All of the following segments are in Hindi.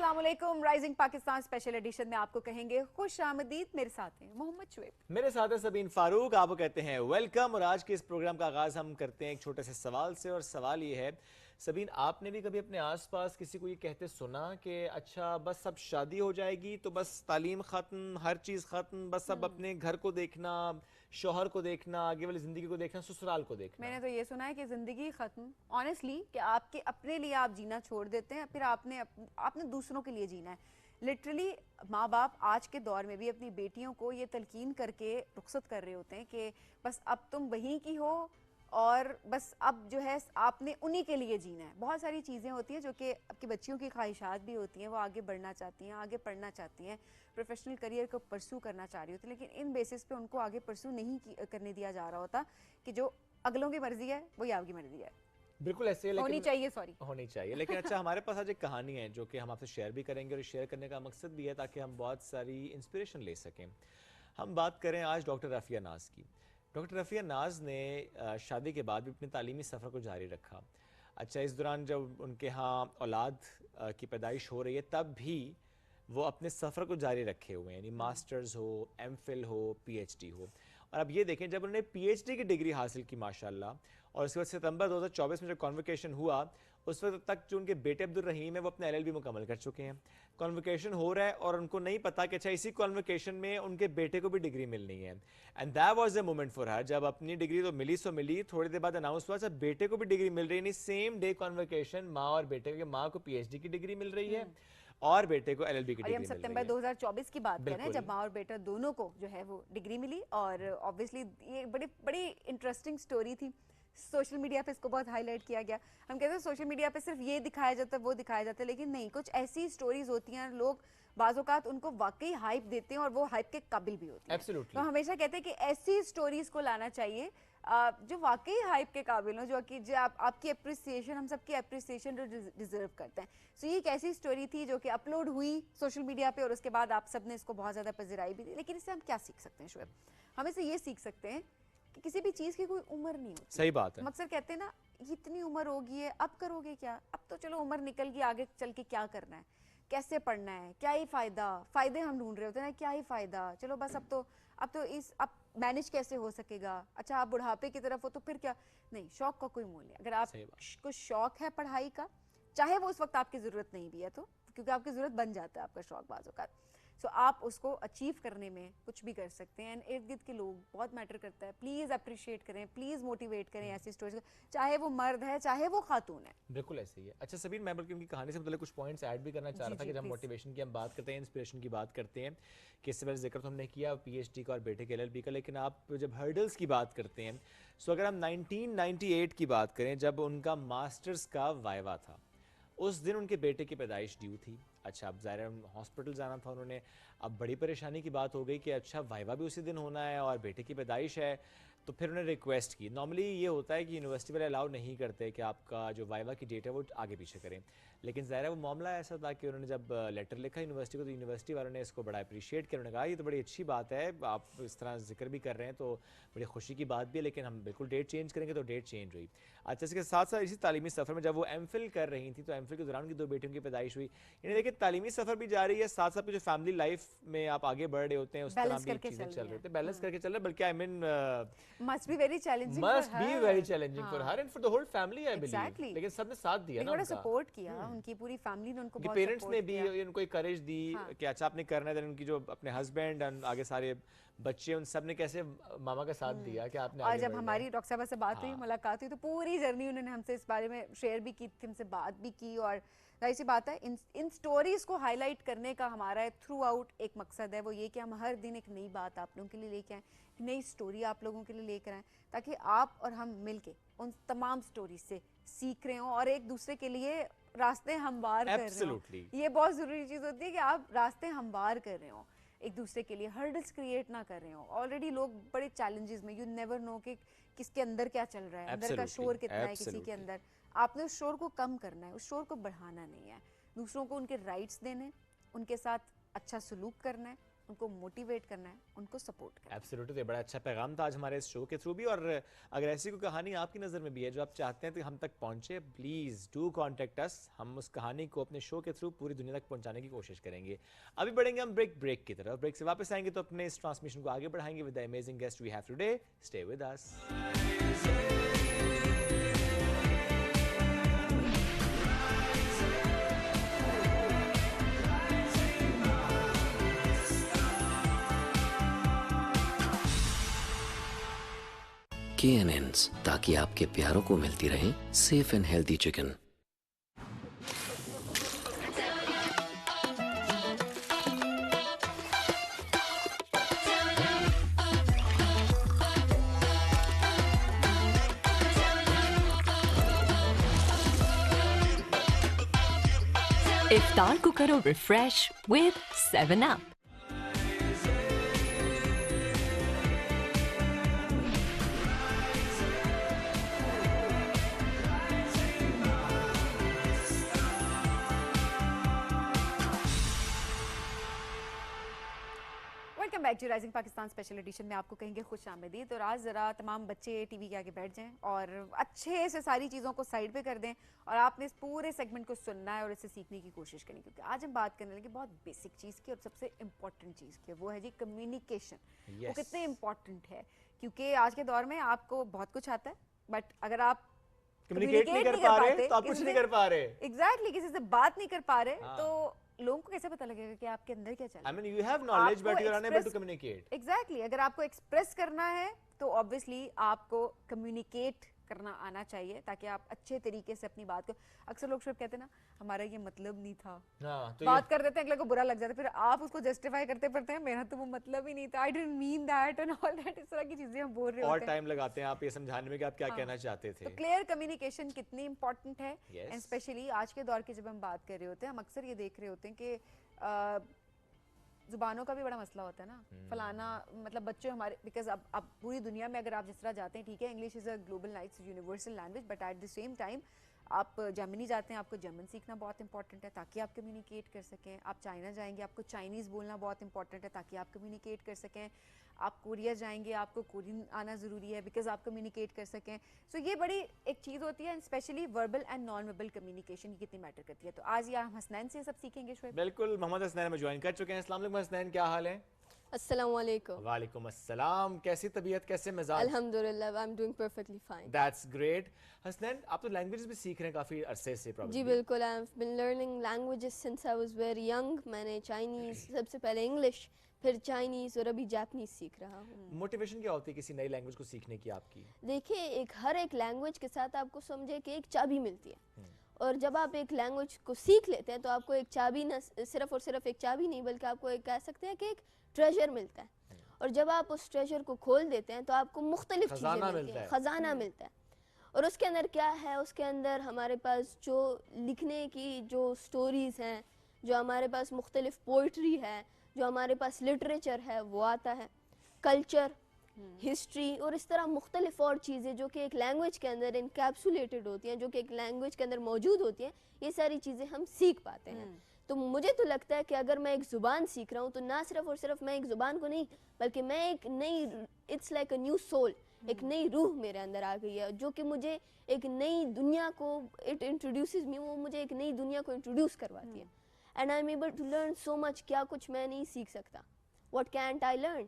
अस्सलाम वालेकुम। राइजिंग पाकिस्तान स्पेशल एडिशन में आपको कहेंगे खुश आमदीद। मेरे साथ हैं मोहम्मद शुएब, मेरे साथ है सबीन फारूक। आपको कहते हैं वेलकम। और आज के इस प्रोग्राम का आगाज हम करते हैं एक छोटे से सवाल से। और सवाल ये है, सबीन, आपने भी कभी अपने आसपास किसी को ये कहते सुना कि अच्छा बस अब शादी हो जाएगी तो बस तालीम खत्म, हर चीज खत्म, बस अब अपने घर को देखना, शौहर को देखना, आगे वाली जिंदगी को देखना, ससुराल को देखना? मैंने तो ये सुना है कि जिंदगी खत्म, ऑनेस्टली, कि आपके अपने लिए आप जीना छोड़ देते हैं, फिर आपने दूसरों के लिए जीना है। लिटरली माँ बाप आज के दौर में भी अपनी बेटियों को ये तलकीन करके रुखसत कर रहे होते हैं कि बस अब तुम वहीं की हो और बस अब जो है आपने उन्हीं के लिए जीना है। बहुत सारी चीज़ें होती हैं जो कि आपकी बच्चियों की ख्वाहिशात भी होती हैं, वो आगे बढ़ना चाहती हैं, आगे पढ़ना चाहती हैं, प्रोफेशनल करियर को परसू करना चाह रही होती है, लेकिन इन बेसिस पे उनको आगे परसू नहीं करने दिया जा रहा होता कि जो अगलों की मर्जी है वही आपकी मर्जी है। बिल्कुल ऐसे, लेकिन होनी चाहिए, सॉरी, होनी चाहिए। लेकिन अच्छा, हमारे पास आज एक कहानी है जो कि हम आपसे शेयर भी करेंगे, और शेयर करने का मकसद भी है ताकि हम बहुत सारी इंस्पिरेशन ले सकें। हम बात करें आज डॉक्टर रफ़िया नाज की। डॉक्टर रफ़िया नाज ने शादी के बाद भी अपने तालीमी सफ़र को जारी रखा। अच्छा, इस दौरान जब उनके यहाँ औलाद की पैदाइश हो रही है, तब भी वो अपने सफ़र को जारी रखे हुए हैं, यानी मास्टर्स हो, एमफिल हो, पीएचडी हो। और अब ये देखें, जब उन्होंने पीएचडी की डिग्री हासिल की माशाल्लाह, और उसके बाद सितंबर 2024 में जब कॉन्वोकेशन हुआ, उस वक्त तक जो उनके बेटे अब्दुल रहीम है वो अपने एलएलबी मुकम्मल कर चुके हैं। कॉन्वोकेशन हो रहा है और उनको नहीं पता कि अच्छा इसी कॉन्वोकेशन में उनके बेटे को भी डिग्री मिलनी है। And that was the moment for her, जब अपनी डिग्री तो मिली सो मिली, थोड़ी देर बाद अनाउंस हुआ जब बेटे को भी डिग्री मिल रही है। सेम डे कॉन्वोकेशन, माँ और बेटे के, माँ को पीएचडी की डिग्री मिल रही है और बेटे को एलएलबी की और ये हम डिग्री मिल रही सितंबर है। 2024 की बात कर रहे हैं, जब बिल्कुल। माँ और बेटा दोनों को जो है वो डिग्री मिली। और ऑब्वियसली ये बड़ी बड़ी इंटरेस्टिंग स्टोरी थी। सोशल मीडिया पे इसको बहुत हाईलाइट किया गया। हम कहते हैं सोशल मीडिया पे सिर्फ ये दिखाया जाता है, वो दिखाया जाता है, लेकिन नहीं, कुछ ऐसी स्टोरीज होती हैं, लोग बाज़-औक़ात उनको वाकई हाइप देते हैं और वो हाइप के काबिल भी होती हैं। तो एब्सोल्युटली। हम हमेशा कहते हैं कि ऐसी स्टोरीज को लाना चाहिए जो वाकई हाइप के काबिल हो, जो आपकी अप्रिसिएशन, हम सबकी अप्रिसिएशन जो डिजर्व करते हैं। सो ये एक ऐसी स्टोरी थी जो कि अपलोड हुई सोशल मीडिया पे और उसके बाद आप सब ने इसको बहुत ज़्यादा पजराई भी दी। लेकिन इससे हम क्या सीख सकते हैं शुएब? हम इससे ये सीख सकते हैं कि किसी भी चीज़ की कोई उम्र नहीं होती। सही बात है। हम अक्सर कहते हैं ना, इतनी उम्र होगी है, अब करोगे क्या? अब तो चलो उम्र निकल गई, आगे चल के क्या करना है, कैसे पढ़ना है, क्या ही फ़ायदे हम ढूंढ रहे होते हैं ना, क्या ही फ़ायदा, चलो बस अब मैनेज कैसे हो सकेगा। अच्छा, आप बुढ़ापे की तरफ हो तो फिर क्या? नहीं, शौक का कोई मूल्य नहीं। अगर आप कुछ शौक है पढ़ाई का, चाहे वो उस वक्त आपकी ज़रूरत नहीं भी है, तो क्योंकि आपकी ज़रूरत बन जाता है आपका शौक बाज़ औक़ात, सो आप उसको अचीव करने में कुछ भी कर सकते हैं। एंड इर्द गिर्द के लोग बहुत मैटर करता है। प्लीज़ अप्रिशिएट करें, प्लीज़ मोटिवेट करें ऐसी स्टोरीज को, चाहे वो मर्द है चाहे वो खातून है। बिल्कुल ऐसे ही है। अच्छा सबीर, मैं बल्कि उनकी कहानी से मतलब कुछ पॉइंट्स ऐड भी करना चाह रहा था कि जब मोटिवेशन की हम बात करते हैं, इंस्पिरेशन की बात करते हैं, कि इससे पहले जिक्र तो हमने किया पीएचडी का और बेटे के एलएलबी का, लेकिन आप जब हर्डल्स की बात करते हैं, सो अगर हम 1998 की बात करें, जब उनका मास्टर्स का वाइवा था, उस दिन उनके बेटे की पैदाइश ड्यू थी। अच्छा, अब ज़ाहिर है हॉस्पिटल जाना था उन्होंने। अब बड़ी परेशानी की बात हो गई कि अच्छा वाइवा भी उसी दिन होना है और बेटे की पैदाइश है, तो फिर उन्होंने रिक्वेस्ट की। नॉर्मली ये होता है कि यूनिवर्सिटी वाले अलाउ नहीं करते कि आपका जो वाइवा की डेट है वो आगे पीछे करें, लेकिन ज़ाहिर है वो मामला ऐसा था कि उन्होंने जब लेटर लिखा यूनिवर्सिटी को, तो यूनिवर्सिटी वालों ने इसको बड़ा अप्रिशिएट किया। उन्होंने कहा ये तो बड़ी अच्छी बात है, आप इस तरह जिक्र भी कर रहे हैं तो बड़ी खुशी की बात भी है, लेकिन हम बिल्कुल डेट चेंज करेंगे। तो डेट चेंज हुई। अच्छा, इसके साथ साथ इसी तालीमी सफ़र में जब वो एमफिल कर रही थी, तो एमफिल के दौरान उनकी 2 बेटियों की पैदाइश हुई। यानी देखिए, तालीमी सफ़र भी जारी है, साथ साथ जो फैमिली लाइफ में आप आगे बढ़ रहे होते हैं, उस तरह भी चीज़ें चल रही होती हैं, बैलेंस करके चल रहे हैं। बल्कि I mean must be very challenging must be very challenging for her and for the whole family, I believe. Exactly. लेकिन सबने साथ दिया ना, बड़ा उनका सपोर्ट किया, उनकी पूरी फैमिली ने उनको बहुत पेरेंट्स ने सपोर्ट भी किया। उनको करेज दी कि अच्छा आपने करना है। उनकी जो अपने हस्बैंड और आगे सारे बच्चे, उन सब ने कैसे मामा का साथ दिया कि आपने और आगे जब बढ़ना हमारी है। डॉक्टर साहब से बात हुई, हाँ। मुलाकात हुई, तो पूरी जर्नी उन्होंने हमसे इस बारे में शेयर भी की थी, हमसे बात भी की। और जाहिर सी बात है, इन स्टोरीज को हाईलाइट करने का हमारा थ्रू आउट एक मकसद है, वो ये कि हम हर दिन एक नई बात आप लोगों के लिए लेके आएँ, एक नई स्टोरी आप लोगों के लिए लेकर आएँ, ताकि आप और हम मिलके उन तमाम स्टोरीज से सीख रहे हों और एक दूसरे के लिए रास्ते हमवार कर रहे हो। ये बहुत ज़रूरी चीज़ होती है कि आप रास्ते हमवार कर रहे हो, एक दूसरे के लिए हर्डल्स क्रिएट ना कर रहे हो। ऑलरेडी लोग बड़े चैलेंजेस में, यू नेवर नो कि किसके अंदर क्या चल रहा है, अंदर का शोर कितना है किसी के अंदर। आपने उस शोर को कम करना है, उस शोर को बढ़ाना नहीं है। दूसरों को उनके राइट्स देने, उनके साथ अच्छा सलूक करना है, उनको मोटिवेट करना है, उनको सपोर्ट करना है। एब्सोल्युटली, बड़ा अच्छा पैगाम था आज हमारे इस शो के थ्रू भी। और अगर ऐसी कोई कहानी आपकी नज़र में भी है जो आप चाहते हैं कि हम तक पहुंचे, प्लीज़ डू कॉन्टेक्ट अस। हम उस कहानी को अपने शो के थ्रू पूरी दुनिया तक पहुंचाने की कोशिश करेंगे। अभी बढ़ेंगे हम ब्रेक की तरफ। ब्रेक से वापस आएंगे तो अपने इस ट्रांसमिशन को आगे बढ़ाएंगे with the amazing guest we have today. Stay with us. KNNs, ताकि आपके प्यारों को मिलती रहे सेफ एंड हेल्दी चिकन। इफ्तार को करो refresh with 7 Up। Welcome back to rising Pakistan special edition में आपको कहेंगे खुश आमदीद। और आज ज़रा तमाम बच्चे टीवी के आगे बैठ जाएं और अच्छे से सारी चीज़ों को साइड पे कर दें और आपने इस पूरे सेगमेंट को सुनना है और इससे सीखने की कोशिश करनी, क्योंकि आज हम बात करने लगे बहुत बेसिक चीज़ की और सबसे इम्पॉर्टेंट चीज़ की। वो है जी कम्युनिकेशन। वो कितने इम्पॉर्टेंट है, क्योंकि आज के दौर में आपको बहुत कुछ आता है, बट अगर आप कम्युनिकेट नहीं कर पा रहे तो आप कुछ नहीं कर पा रहे। एग्जैक्टली, किसी से बात नहीं कर पा रहे तो लोगों को कैसे पता लगेगा कि आपके अंदर क्या चल रहा है? I mean, you have knowledge but you are unable to communicate. Exactly, अगर आपको एक्सप्रेस करना है तो ऑब्वियसली आपको कम्युनिकेट करना आना चाहिए, ताकि आप अच्छे तरीके से अपनी बात को। अक्सर लोग सिर्फ कहते हैं ना हमारा ये मतलब नहीं था, तो बात कर देते हैं, अगले को बुरा लग जाता है, फिर आप उसको जस्टिफाई करते फिरते हैं, मेरा तो वो मतलब ही नहीं था, I didn't mean that and all that. इस तरह की चीजें हम बोल रहे होते हैं और टाइम लगाते हैं आप ये समझाने में कि आप क्या कहना चाहते थे। तो क्लियर कम्युनिकेशन कितनी इंपॉर्टेंट है, Yes. एंड स्पेशली आज के दौर की जब हम बात कर रहे होते हैं, हम अक्सर ये देख रहे होते हैं कि जुबानों का भी बड़ा मसला होता है ना। फलाना मतलब बच्चे हमारे, बिकॉज अब पूरी दुनिया में अगर आप जिस तरह जाते हैं, ठीक है, English is a global nights universal language, but at the same time आप जर्मनी जाते हैं, आपको जर्मन सीखना बहुत इंपॉर्टेंट है ताकि आप कम्युनिकेट कर सकें। आप चाइना जाएंगे, आपको चाइनीज़ बोलना बहुत इंपॉर्टेंट है ताकि आप कम्युनिकेट कर सकें। आप कोरिया जाएंगे, आपको कोरियन आना ज़रूरी है बिकॉज आप कम्युनिकेट कर सकें। सो ये बड़ी एक चीज़ होती है, and specially verbal and non verbal communication की कितनी मैटर करती है। तो आज यहाँ हम हसनैन से सब सीखेंगे। शोएब बिल्कुल, मोहम्मद हसनैन हमें ज्वाइन कर चुके हैं। अस्सलाम वालेकुम हसनैन, क्या हाल है? अस्सलाम वालेकुम। वालेकुम अस्सलाम, कैसी तबीयत, कैसे मिजाज? अल्हम्दुलिल्लाह, I am doing perfectly fine. That's great. Hasnain, आप तो लैंग्वेजेस भी सीख रहे हैं काफी अरसे से जी प्रॉब्लम। बिल्कुल, I have been learning languages since I was very young. मैंने चाइनीज़, सबसे पहले इंग्लिश, फिर चाइनीज़ और अभी जापानीज़ सीख रहा हूँ। मोटिवेशन क्या होती है किसी नई लैंग्वेज को सीखने की आपकी? देखिए, हर एक लैंग्वेज के साथ आपको समझे कि एक चाबी मिलती है, और जब आप एक लैंग्वेज को सीख लेते हैं तो आपको एक चाबी, न सिर्फ और सिर्फ एक चाबी नहीं, बल्कि आपको एक कह सकते हैं कि एक ट्रेजर मिलता है। और जब आप उस ट्रेजर को खोल देते हैं तो आपको मुख्तलिफ चीज़ें मिलती हैं, ख़जाना मिलता है। और उसके अंदर क्या है, उसके अंदर हमारे पास जो लिखने की जो स्टोरीज़ हैं, जो हमारे पास मुख्तलिफ पोइट्री है, जो हमारे पास लिटरेचर है, वो आता है, कल्चर, हिस्ट्री और इस तरह मुख्तलिफ और चीज़ें जो कि एक लैंग्वेज के अंदर इनकैप्सुलेटेड होती हैं, जो कि एक लैंग्वेज के अंदर मौजूद होती हैं, ये सारी चीज़ें हम सीख पाते हैं। तो मुझे तो लगता है कि अगर मैं एक ज़ुबान सीख रहा हूँ तो ना सिर्फ और सिर्फ मैं एक ज़ुबान को नहीं, बल्कि मैं एक नई, it's like a new soul, एक नई रूह मेरे अंदर आ गई है, जो कि मुझे एक नई दुनिया को, इट इंट्रोड्यूसेस मी, वो मुझे एक नई दुनिया को इंट्रोड्यूस करवाती है। And I am able to learn so much, क्या कुछ मैं नहीं सीख सकता, what can't I learn.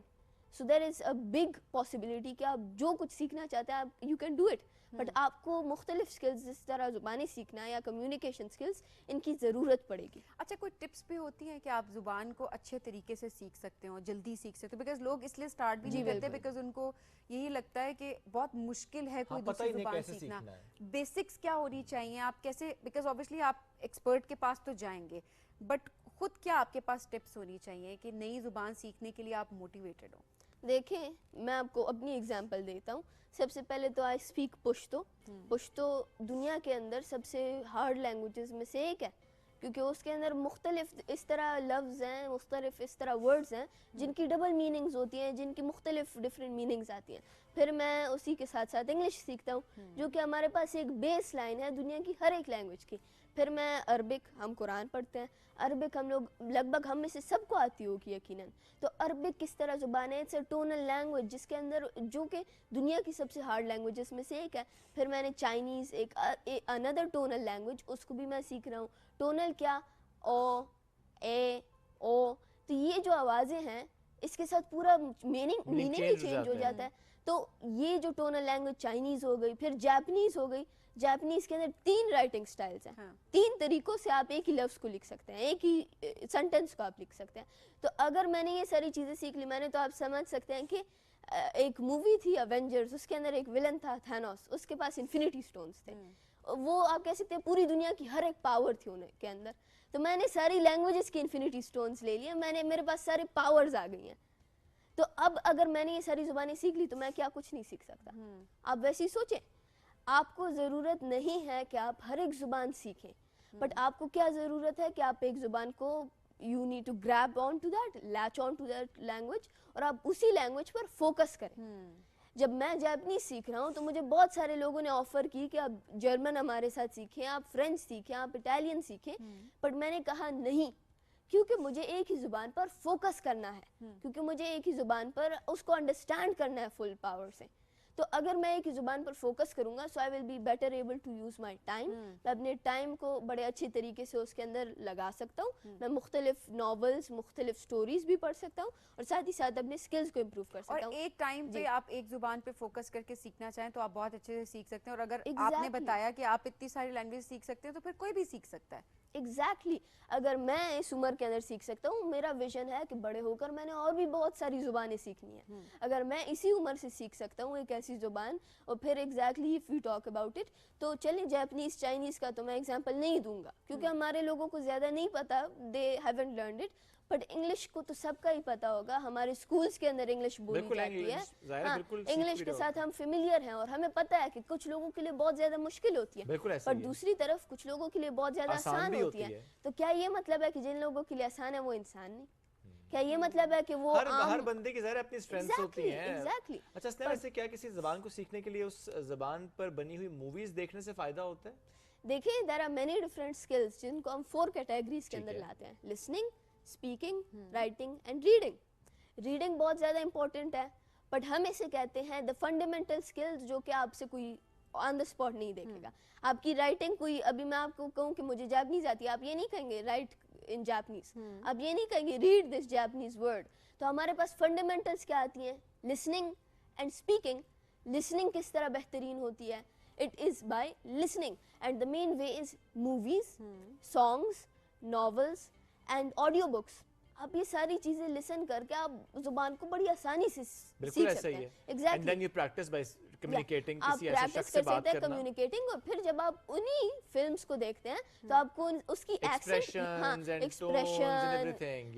So there is a big possibility कि आप जो कुछ सीखना चाहते हैं, आप you can do it, but आपको मुख्तलिफ स्किल्स, जिस तरह ज़ुबानी सीखना या कम्युनिकेशन स्किल्स, इनकी ज़रूरत पड़ेगी। अच्छा, कोई टिप्स भी होती हैं कि आप जुबान को अच्छे तरीके से सीख सकते हो, जल्दी सीख सकते हो? बिकॉज लोग इसलिए स्टार्ट भी नहीं करते बिकॉज उनको यही लगता है कि बहुत मुश्किल है कोई दूसरी जुबान सीखना। बेसिक्स क्या होनी चाहिए, आप कैसे, बिकॉज ऑब्वियसली आप एक्सपर्ट के पास तो जाएंगे, बट खुद क्या आपके पास टिप्स होनी चाहिए कि नई जुबान सीखने के लिए आप मोटिवेटेड हो? देखें, मैं आपको अपनी एग्जांपल देता हूँ। सबसे पहले तो आई स्पीक पुश्तो। पुश्तो दुनिया के अंदर सबसे हार्ड लैंग्वेजेस में से एक है, क्योंकि उसके अंदर मुख्तलिफ इस तरह लफ्ज़ हैं, मुख्तलिफ इस तरह वर्ड्स हैं जिनकी डबल मीनिंग्स होती हैं, जिनकी मुख्तलिफ डिफरेंट मीनिंग्स आती हैं। फिर मैं उसी के साथ साथ इंग्लिश सीखता हूँ, जो कि हमारे पास एक बेस लाइन है दुनिया की हर एक लैंग्वेज की। फिर मैं अरबिक, हम कुरान पढ़ते हैं, अरबिक हम लोग लगभग हम में से सबको आती होगी यकीनन। तो अरबिक किस तरह ज़ुबान है, इट्स अ टोनल लैंग्वेज जिसके अंदर जो कि दुनिया की सबसे हार्ड लैंग्वेजेस में से एक है। फिर मैंने चाइनीज़ एक अनदर टोनल लैंग्वेज, उसको भी मैं सीख रहा हूँ। टोनल क्या, ओ, ए, ओ, तो ये जो आवाज़ें हैं इसके साथ पूरा मीनिंग ही चेंज हो जाता है। तो ये जो टोनल लैंग्वेज चाइनीज़ हो गई, फिर जापानीज़ हो गई। जापानीज़ के अंदर 3 राइटिंग स्टाइल्स हैं। हाँ। 3 तरीकों से आप एक ही लफ्ज़ को लिख सकते हैं, एक ही सेंटेंस को आप लिख सकते हैं। तो अगर मैंने ये सारी चीज़ें सीख ली मैंने, तो आप समझ सकते हैं कि एक मूवी थी एवेंजर्स, उसके अंदर एक विलन था थैनोस, उसके पास इन्फिनिटी स्टोन्स थे। वो आप कह सकते हैं पूरी दुनिया की हर एक पावर थी उनके अंदर। तो मैंने सारी लैंग्वेजेस की इन्फिनिटी स्टोन्स ले लिए, मेरे पास सारे पावर्स आ गई हैं। तो अब अगर मैंने ये सारी जुबानें सीख ली तो मैं क्या कुछ नहीं सीख सकता। आप वैसे ही सोचें, आपको ज़रूरत नहीं है कि आप हर एक ज़ुबान सीखें, बट आपको क्या ज़रूरत है कि आप एक ज़ुबान को you need to grab on to that, latch on to that language, और आप उसी लैंग्वेज पर फोकस करें। जब मैं जापानीज सीख रहा हूँ तो मुझे बहुत सारे लोगों ने ऑफर की कि आप जर्मन हमारे साथ सीखें, आप फ्रेंच सीखें, आप इटालियन सीखें, बट मैंने कहा नहीं, क्योंकि मुझे एक ही ज़ुबान पर फोकस करना है, क्योंकि मुझे एक ही ज़ुबान पर उसको अंडरस्टैंड करना है फुल पावर से। तो अगर मैं एक ही ज़ुबान पर फोकस करूंगा, so I will be better able to use my time. मैं अपने टाइम को बड़े अच्छे तरीके से उसके अंदर लगा सकता हूँ। मैं मुख्तलिफ नॉवेल्स, मुख्तलिफ स्टोरीज भी पढ़ सकता हूँ, और साथ ही साथ अपने स्किल्स को इम्प्रूव कर सकता हूँ। और एक टाइम पे आप एक जुबान पे फोकस करके सीखना चाहें तो आप बहुत अच्छे से सीख सकते हैं। और अगर आपने Exactly. बताया कि आप इतनी सारी लैंग्वेज सीख सकते हैं तो फिर कोई भी सीख सकता है। एग्जैक्टली अगर मैं इस उम्र के अंदर सीख सकता हूँ, मेरा विजन है कि बड़े होकर मैंने और भी बहुत सारी ज़ुबानें सीखनी है। अगर मैं इसी उम्र से सीख सकता हूँ एक ऐसी ज़ुबान, और फिर exactly if you talk about it, तो चलिए जापानीज़ चाइनीज़ का तो मैं एग्जांपल नहीं दूंगा क्योंकि हमारे लोगों को ज़्यादा नहीं पता, they haven't learned it. But English को तो सबका ही पता होगा, हमारे स्कूल्स के अंदर इंग्लिश बोली जाती है। हाँ, इंग्लिश के साथ हम फेमिलियर हैं और हमें पता है कि कुछ लोगों के लिए बहुत ज्यादा मुश्किल होती है, पर दूसरी तरफ कुछ लोगों के लिए बहुत ज्यादा आसान होती है। तो क्या ये मतलब है कि जिन लोगों के लिए आसान है वो इंसान नहीं? क्या ये मतलब है कि वो हर बंदे की ज़ाहिर अपनी स्ट्रेंथ्स होती हैं। एग्जैक्टली। अच्छा स्नेहा, वैसे क्या किसी ज़बान को सीखने के लिए उस ज़बान पर बनी हुई मूवीज देखने से फायदा होता है? देखिए, there are many different skills जिनको हम 4 कैटेगरीज के अंदर लाते हैं: listening, speaking, writing and reading. Reading बहुत ज़्यादा इंपॉर्टेंट है, बट हम इसे कहते हैं द फंडामेंटल स्किल्स, जो कि आपसे कोई ऑन द स्पॉट नहीं देखेगा। आपकी राइटिंग कोई, अभी मैं आपको कहूँ कि मुझे जापानीज आती है, आप ये नहीं कहेंगे राइट इन जापानीज, आप ये नहीं कहेंगे रीड दिस जापानीज वर्ड। तो हमारे पास फंडामेंटल्स क्या आती हैं? Listening and speaking. लिसनिंग किस तरह बेहतरीन होती है? It is by listening, and the main way is movies, songs, novels and audio books. आप ये सारी चीजें लिसन करके आप जुबान को बड़ी आसानी से सीख सकते हैं। Exactly. And then you practise by communicating, आप किसी ऐसे प्रैक्टिस शख्स से कर बात सकते हैं करना, कम्युनिकेटिंग, और फिर जब आप उन्हीं फिल्म्स को देखते हैं तो आपको उसकी एक्सप्रेशन,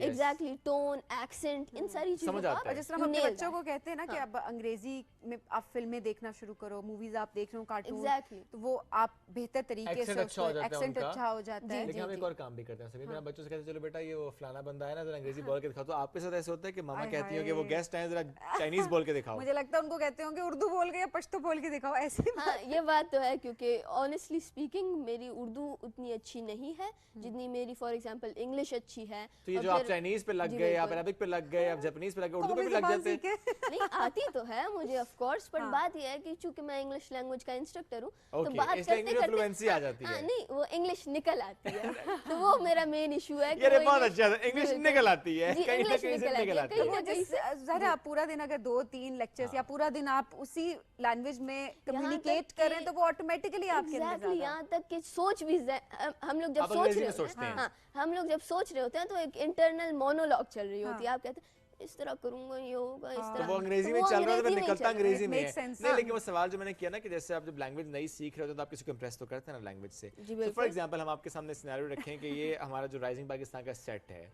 एग्जैक्टली, टोन, एक्सेंट, इन सारी चीजों समझ का आता है। और जिस तरह हम अपने बच्चों को कहते हैं ना कि अब अंग्रेजी में आप फिल्में देखना शुरू करो, मूवीज आप देख रहे हो, कार्टून, एग्जैक्टली, तो वो आप बेहतर तरीके से अच्छा हो जाता है एक्सेंट उनका। अच्छा हो जाता है। लेकिन हम एक और काम भी करते हैं सभी, मेरा बच्चों से कहते हैं चलो बेटा ये वो फलाना बंदा है ना, जरा अंग्रेजी बोल के दिखाओ। तो आपके साथ ऐसे होता है कि मामा कहती हो कि वो गेस्ट हैं, जरा चाइनीज बोल के दिखाओ? मुझे लगता है उनको कहते होंगे उर्दू बोल के या पश्तो बोल के दिखाओ, ऐसे। हाँ, ये बात तो है, क्योंकि ऑनेस्टली स्पीकिंग मेरी उर्दू उतनी अच्छी नहीं है जितनी मेरी फॉर एग्जांपल इंग्लिश अच्छी है। तो ये जो आप चाइनीज पे लग गए, आप अरबिक पे लग गए, आप जापानीज पे लग गए, उर्दू पे भी लग जाते हैं? नहीं, आती तो है मुझे ऑफ कोर्स, पर बात ये है कि चूंकि मैं इंग्लिश लैंग्वेज का इंस्ट्रक्टर हूँ, तो बात करते करते फ्लुएंसी आ जाती है। नहीं, वो इंग्लिश निकल आती है। तो वो मेरा मेन इशू है कि ये बहुत अच्छा है, इंग्लिश निकल आती है, जी, कहीं ना इंग्लिश कहीं से निकल आती कहीं है। ना कहीं से। जरा आप पूरा दिन अगर 2-3 लेक्चर्स या पूरा दिन आप उसी लैंग्वेज में कम्युनिकेट करें तो वो ऑटोमेटिकली आपके अंदर एग्जैक्टली, यहाँ तक कि सोच भी हम लोग जब आप सोच अंग्रेजी रहे में होते सोचते हैं, हैं। हाँ, हम लोग जब सोच रहे होते हैं तो एक इंटरनल मोनोलॉग चल रही होती है। आप कहते हैं इस तरह करूंगा, ये होगा, इस तो तरह। वो अंग्रेजी में वो चल रहा है तो अंग्रेजी में निकलता चल रहा है। अंग्रेजी में Makes है। sense, नहीं, हाँ। लेकिन वो सवाल जो मैंने किया ना कि जैसे आप जब लैंग्वेज नई सीख रहे होते हैं तो आप किसी को इम्प्रेस तो करते हैं ना लैंग्वेज से। जी, तो बिल्कुल। फॉर एग्जांपल हम आपके सामने सिनेरियो रखें कि ये हमारा जो राइजिंग पाकिस्तान का सेट है,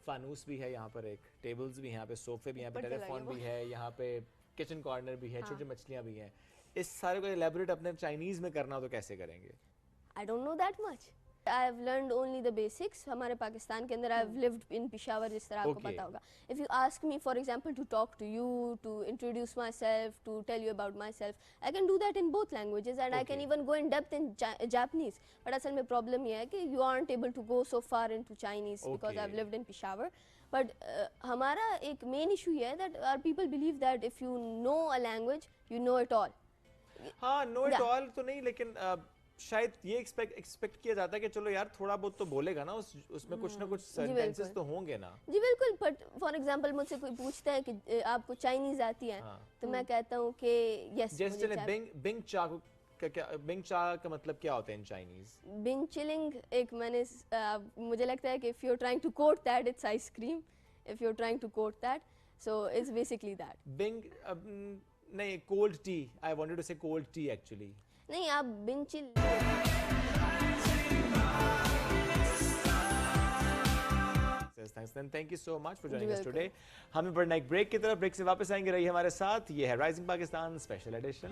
फानूस भी है यहाँ पर, एक टेबल्स भी हैं यहाँ पे, सोफे भी हैं यहाँ पे, टेलीफोन भी है यहाँ पे, किचन कॉर्नर भी है, छोटी छोटी मछलियाँ भी हैं। इस सारे को एलैबोरेट अपने चाइनीज में करना हो तो कैसे करेंगे? I don't know that much. I have learned only the basics. हमारे पाकिस्तान के अंदर I have lived in Peshawar, जिस तरह आपको पता होगा. If you ask me, for example, to talk to you, to introduce myself, to tell you about myself, I can do that in both languages, and I can even go in depth in Japanese. But असल में problem ये है कि you aren't able to go so far into Chinese because I've lived in Peshawar. But हमारा एक main issue ये है that our people believe that if you know a language, you know it all. हाँ, नो इट ऑल तो नहीं, लेकिन शायद ये एक्सपेक्ट किया जाता है कि चलो यार थोड़ा बहुत तो बोलेगा ना, उसमें कुछ ना कुछ सेंटेंसेस तो होंगे ना. जी बिल्कुल. बट फॉर एग्जांपल मुझसे कोई पूछता है कि आपको चाइनीज आती है, तो मैं कहता हूँ कि यस. जैसे चले बिंग चा क्या, बिंग चा का मतलब क्या होता है इन चाइनीज? बिंग चिलिंग एक मैंने मुझे लगता है कि if you are trying to quote that it's ice cream. If you are trying to quote that, so it's basically that. Being नहीं, cold tea. I wanted to say cold tea actually. नहीं, आप being chill. Thank you so much for joining us today. हमें बढ़ना एक ब्रेक की तरफ. ब्रेक से वापस आएंगे, रहिए हमारे साथ. ये है rising Pakistan special edition.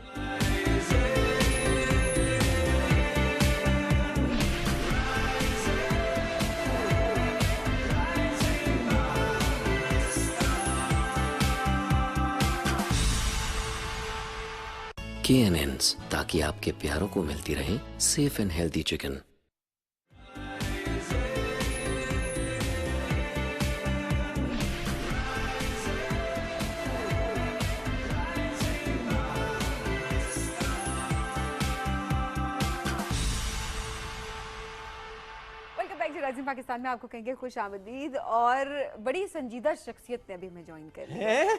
KNNs, ताकि आपके प्यारों को मिलती रहे safe and healthy chicken. Welcome back to rising Pakistan में आपको कहेंगे खुश आमदीद. और बड़ी संजीदा शख्सियत ने अभी हमें ज्वाइन कर लिया.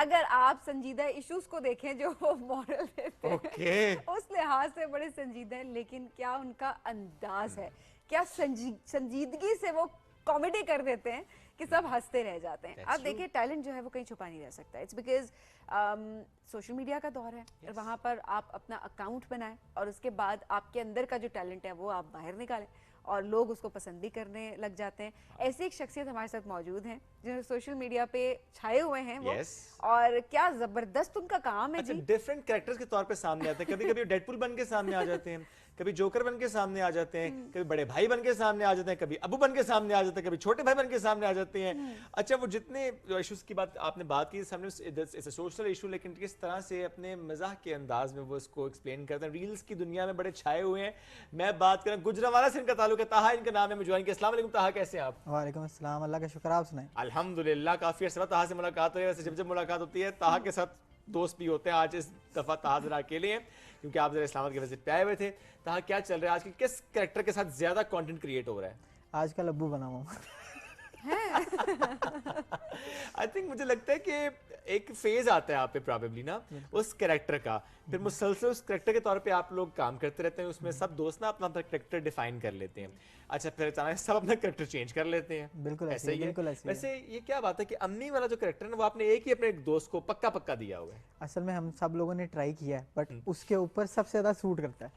अगर आप संजीदा इश्यूज को देखें जो वो मॉरल देते हैं, उस लिहाज से बड़े संजीदा हैं, लेकिन क्या उनका अंदाज है, क्या संजीदगी से वो कॉमेडी कर देते हैं कि सब हंसते रह जाते हैं. आप देखिए, टैलेंट जो है वो कहीं छुपा नहीं रह सकता. इट्स बिकॉज सोशल मीडिया का दौर है और वहाँ पर आप अपना अकाउंट बनाएं और उसके बाद आपके अंदर का जो टैलेंट है वो आप बाहर निकालें और लोग उसको पसंद भी करने लग जाते हैं. ऐसी एक शख्सियत हमारे साथ मौजूद हैं जो सोशल मीडिया पे छाए हुए हैं वो. और क्या जबरदस्त उनका काम है. अच्छा, डिफरेंट कैरेक्टर्स के तौर पे सामने आते हैं. कभी कभी डेडपूल बन के सामने आ जाते हैं, कभी जोकर बन के सामने आ जाते हैं, कभी बड़े भाई बन के सामने आ जाते हैं, कभी अबू बन के सामने आ जाते हैं, कभी छोटे भाई बन के सामने आ जाते हैं. अच्छा, वो जितने इश्यूज की बात आपने बात की सामने, इट्स अ सोशल इशू, लेकिन किस तरह से अपने मजाक के अंदाज में वो इसको एक्सप्लेन करते हैं. रील्स की दुनिया में बड़े छाए हुए हैं. मैं बात करें गुजरावाला से इनका ताल्लुक है, ताहा इनका नाम है. मैं ज्वाइन किया. अस्सलाम वालेकुम ताहा, कैसे हैं आप? वालेकुम अस्सलाम, अल्लाह का शुक्र. आप सुनाएं? अल्हम्दुलिल्लाह. काफी अर्से बाद ताहा से मुलाकात हुई. वैसे जब मुलाकात होती है ताहा के साथ दोस्त भी होते हैं. आज इस दफा ताहा जरा अकेले हैं क्योंकि आप जरा इस्लामाबाद के विजिट पे आए हुए थे. ताहा, क्या चल रहा है आज? किस कैरेक्टर के साथ ज्यादा कंटेंट क्रिएट हो रहा है? आजकल अब्बू बना हुआ हूं. आई थिंक मुझे लगता है कि एक फेज आता है आप पे प्रॉबेबली ना उस कैरेक्टर का, फिर मुसलसल उस कैरेक्टर के तौर पे आप लोग काम करते रहते हैं. उसमें सब दोस्त ना अपना अपना कैरेक्टर डिफाइन कर लेते हैं. अच्छा, फिर अचानक सब अपना कैरेक्टर चेंज कर लेते हैं. बिल्कुल ऐसे ही है. बिल्कुल ऐसे. वैसे ये क्या बात है कि अम्मी वाला जो कैरेक्टर है ना, वो आपने एक ही अपने एक दोस्त को पक्का पक्का दिया हुआ है? असल में हम सब लोगों ने ट्राई किया है, बट उसके ऊपर सबसे ज्यादा सूट करता है.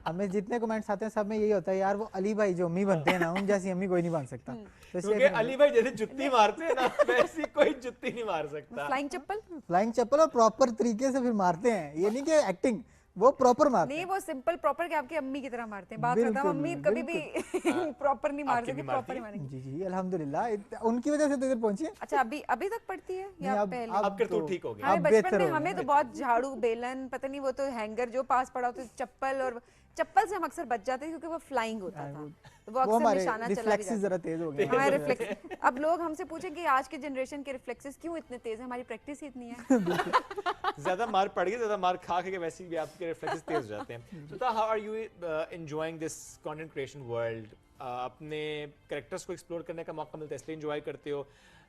हमें जितने कमेंट्स आते हैं सब में यही होता है, यार वो अली भाई जो अम्मी बनते हैं ना, उन जैसी अम्मी कोई नहीं बन सकता. तो क्योंकि अली भाई जैसे जुत्ती मारते हैं ना, वैसी कोई जुत्ती नहीं मार सकता. फ्लाइंग चप्पल और प्रॉपर तरीके से फिर मारते हैं. ये नहीं कि एक्टिंग, वो प्रॉपर मारते नहीं, वो सिंपल प्रॉपर के आपकी अम्मी की तरह मारते हैं. बात करता हूं, अम्मी कभी भी प्रॉपर नहीं मार सकती. प्रॉपर ही मारेंगी. जी जी, अल्हम्दुलिल्लाह उनकी वजह से तो इधर पहुंची है. अच्छा, अभी तक पड़ती है या पहले? अब कर तो ठीक हो गया. हमें बचपन में हमें तो बहुत झाड़ू, बेलन, पता नहीं वो तो हैंगर जो पास पड़ा होता, चप्पल, और चप्पल से हम अक्सर बच जाते हैं क्योंकि वो फ्लाइंग होता था, तो वो अक्सर निशाना चला भी जाता. जरा तेज हो गए हमारे रिफ्लेक्स. अब लोग हमसे पूछें कि आज की जनरेशन के रिफ्लेक्सेस क्यों इतने तेज हैं? हमारी प्रैक्टिस ही इतनी है. ज्यादा मार पड़ गई, ज्यादा मार खा के वैसे भी आपके रिफ्लेक्सेस तेज हो जाते हैं. तो how are you enjoying this content creation world? अपने कैरेक्टर्स को एक्सप्लोर करने का मौका मिलता है इसलिए एंजॉय करते हो?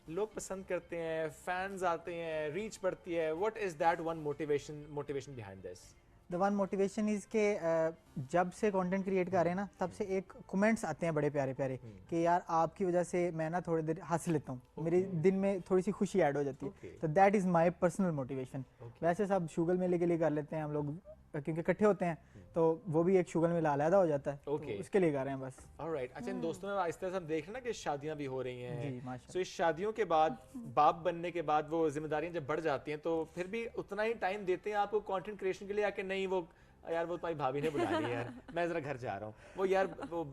लोग पसंद करते हैं, फैंस आते हैं, रीच बढ़ती है. What is that one motivation behind this? The one motivation is के जब से कंटेंट क्रिएट कर रहे हैं ना, तब से एक कमेंट्स आते हैं बड़े प्यारे प्यारे कि यार आपकी वजह से मैं ना थोड़ी देर हंस लेता हूँ, मेरे दिन में थोड़ी सी खुशी ऐड हो जाती है. तो that is my personal motivation. वैसे सब शुगर मेले के लिए कर लेते हैं हम लोग क्योंकि इकट्ठे होते हैं, तो वो भी एक शुगर मेला अलग हो जाता है. तो उसके लिए कर रहे हैं बस. ऑलराइट. अच्छा, इन दोस्तों में आहिस्ता से हम देख रहे हैं ना कि शादियां भी हो रही हैं. जी माशाल्लाह. तो इस शादियों के बाद, बाप बनने के बाद वो जिम्मेदारियां जब बढ़ जाती हैं, तो फिर भी उतना ही टाइम देते हैं आपको कंटेंट क्रिएशन के लिए, या कि नहीं वो यार वो तुम्हारी भाभी ने बुला लिया यार, मैं ज़रा घर जा रहा हूँ, वो यार वो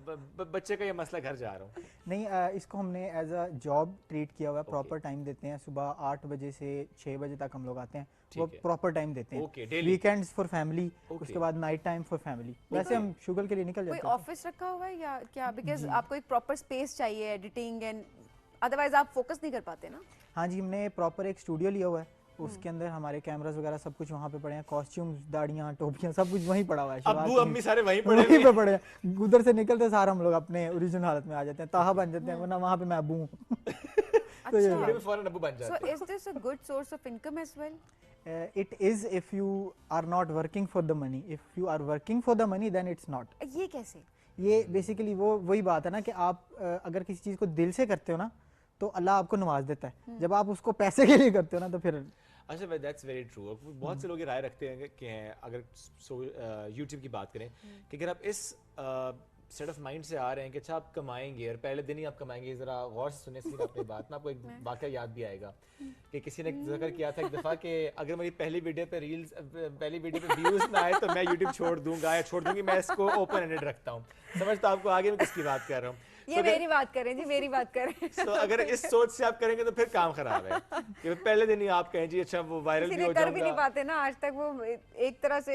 बच्चे का ये मसला, घर जा रहा हूँ। नहीं, इसको हमने एज अ जॉब ट्रीट किया हुआ है। प्रॉपर टाइम देते हैं, सुबह 8 बजे से 6 बजे तक हम लोग आते हैं, वो प्रॉपर टाइम देते हैं। वीकेंड्स फॉर फैमिली, उसके बाद नाइट टाइम फॉर फैमिली। वैसे हम शुगर के लिए निकल जाते हैं। कोई ऑफिस रखा हुआ है या क्या? बिकॉज आपको एक प्रॉपर स्पेस चाहिए एडिटिंग एंड अदरवाइज आप फोकस नहीं कर पाते ना। हाँ जी, हमने प्रॉपर एक स्टूडियो लिया हुआ है, उसके अंदर हमारे कैमरास वगैरह सब कुछ वहाँ पे पड़े हैं, कॉस्ट्यूम्स, दाढ़ियाँ, टोपियाँ, सब कुछ वहीं पड़ा हुआ है। अब्बू अम्मी सारे वहीं पड़े वहीं पे पड़े हैं। उधर से निकलते सार हम लोग अपने ओरिजिनल हालत में आ जाते हैं, ताहा बन जाते हैं, वरना वहाँ पे मैं अब्बू हूँ। तो ये वीडियो में फौरन अब्बू बन जाते हैं। So is this a good source of income as well? It is if you are not working for the money. If you are working for the money, then it's not. ये कैसे? ये बेसिकली वही बात है ना कि आप अगर किसी चीज़ को दिल से करते हो ना, तो अल्लाह आपको नवाज देता है। जब आप उसको पैसे के लिए करते हो ना, तो फिर अच्छा भाई, दैट्स वेरी ट्रू। बहुत से लोग ये राय रखते हैं कि अगर यूट्यूब की बात करें कि अगर आप इस सेट ऑफ माइंड से आ रहे हैं कि अच्छा आप कमाएंगे और पहले दिन ही आप कमाएंगे, ज़रा गौर से सुने सीधा अपनी बात ना, आपको एक वाक़या याद भी आएगा कि किसी ने जिक्र किया था एक दफ़ा कि अगर मेरी पहली वीडियो पे व्यूज़ ना आए तो मैं यूट्यूब छोड़ दूंगा या छोड़ दूंगी, मैं इसको ओपन एंडेड रखता हूँ। समझ तो आपको आगे मैं किसकी बात कर रहा हूँ। ये मेरी बात करें जी, मेरी बात करें। तो अगर इस सोच से आप करेंगे तो फिर काम खराब है कि पहले दिन ही आप कहें जी अच्छा वो वायरल भी हो जाऊंगा। कर भी नहीं पाते ना आज तक, वो एक तरह से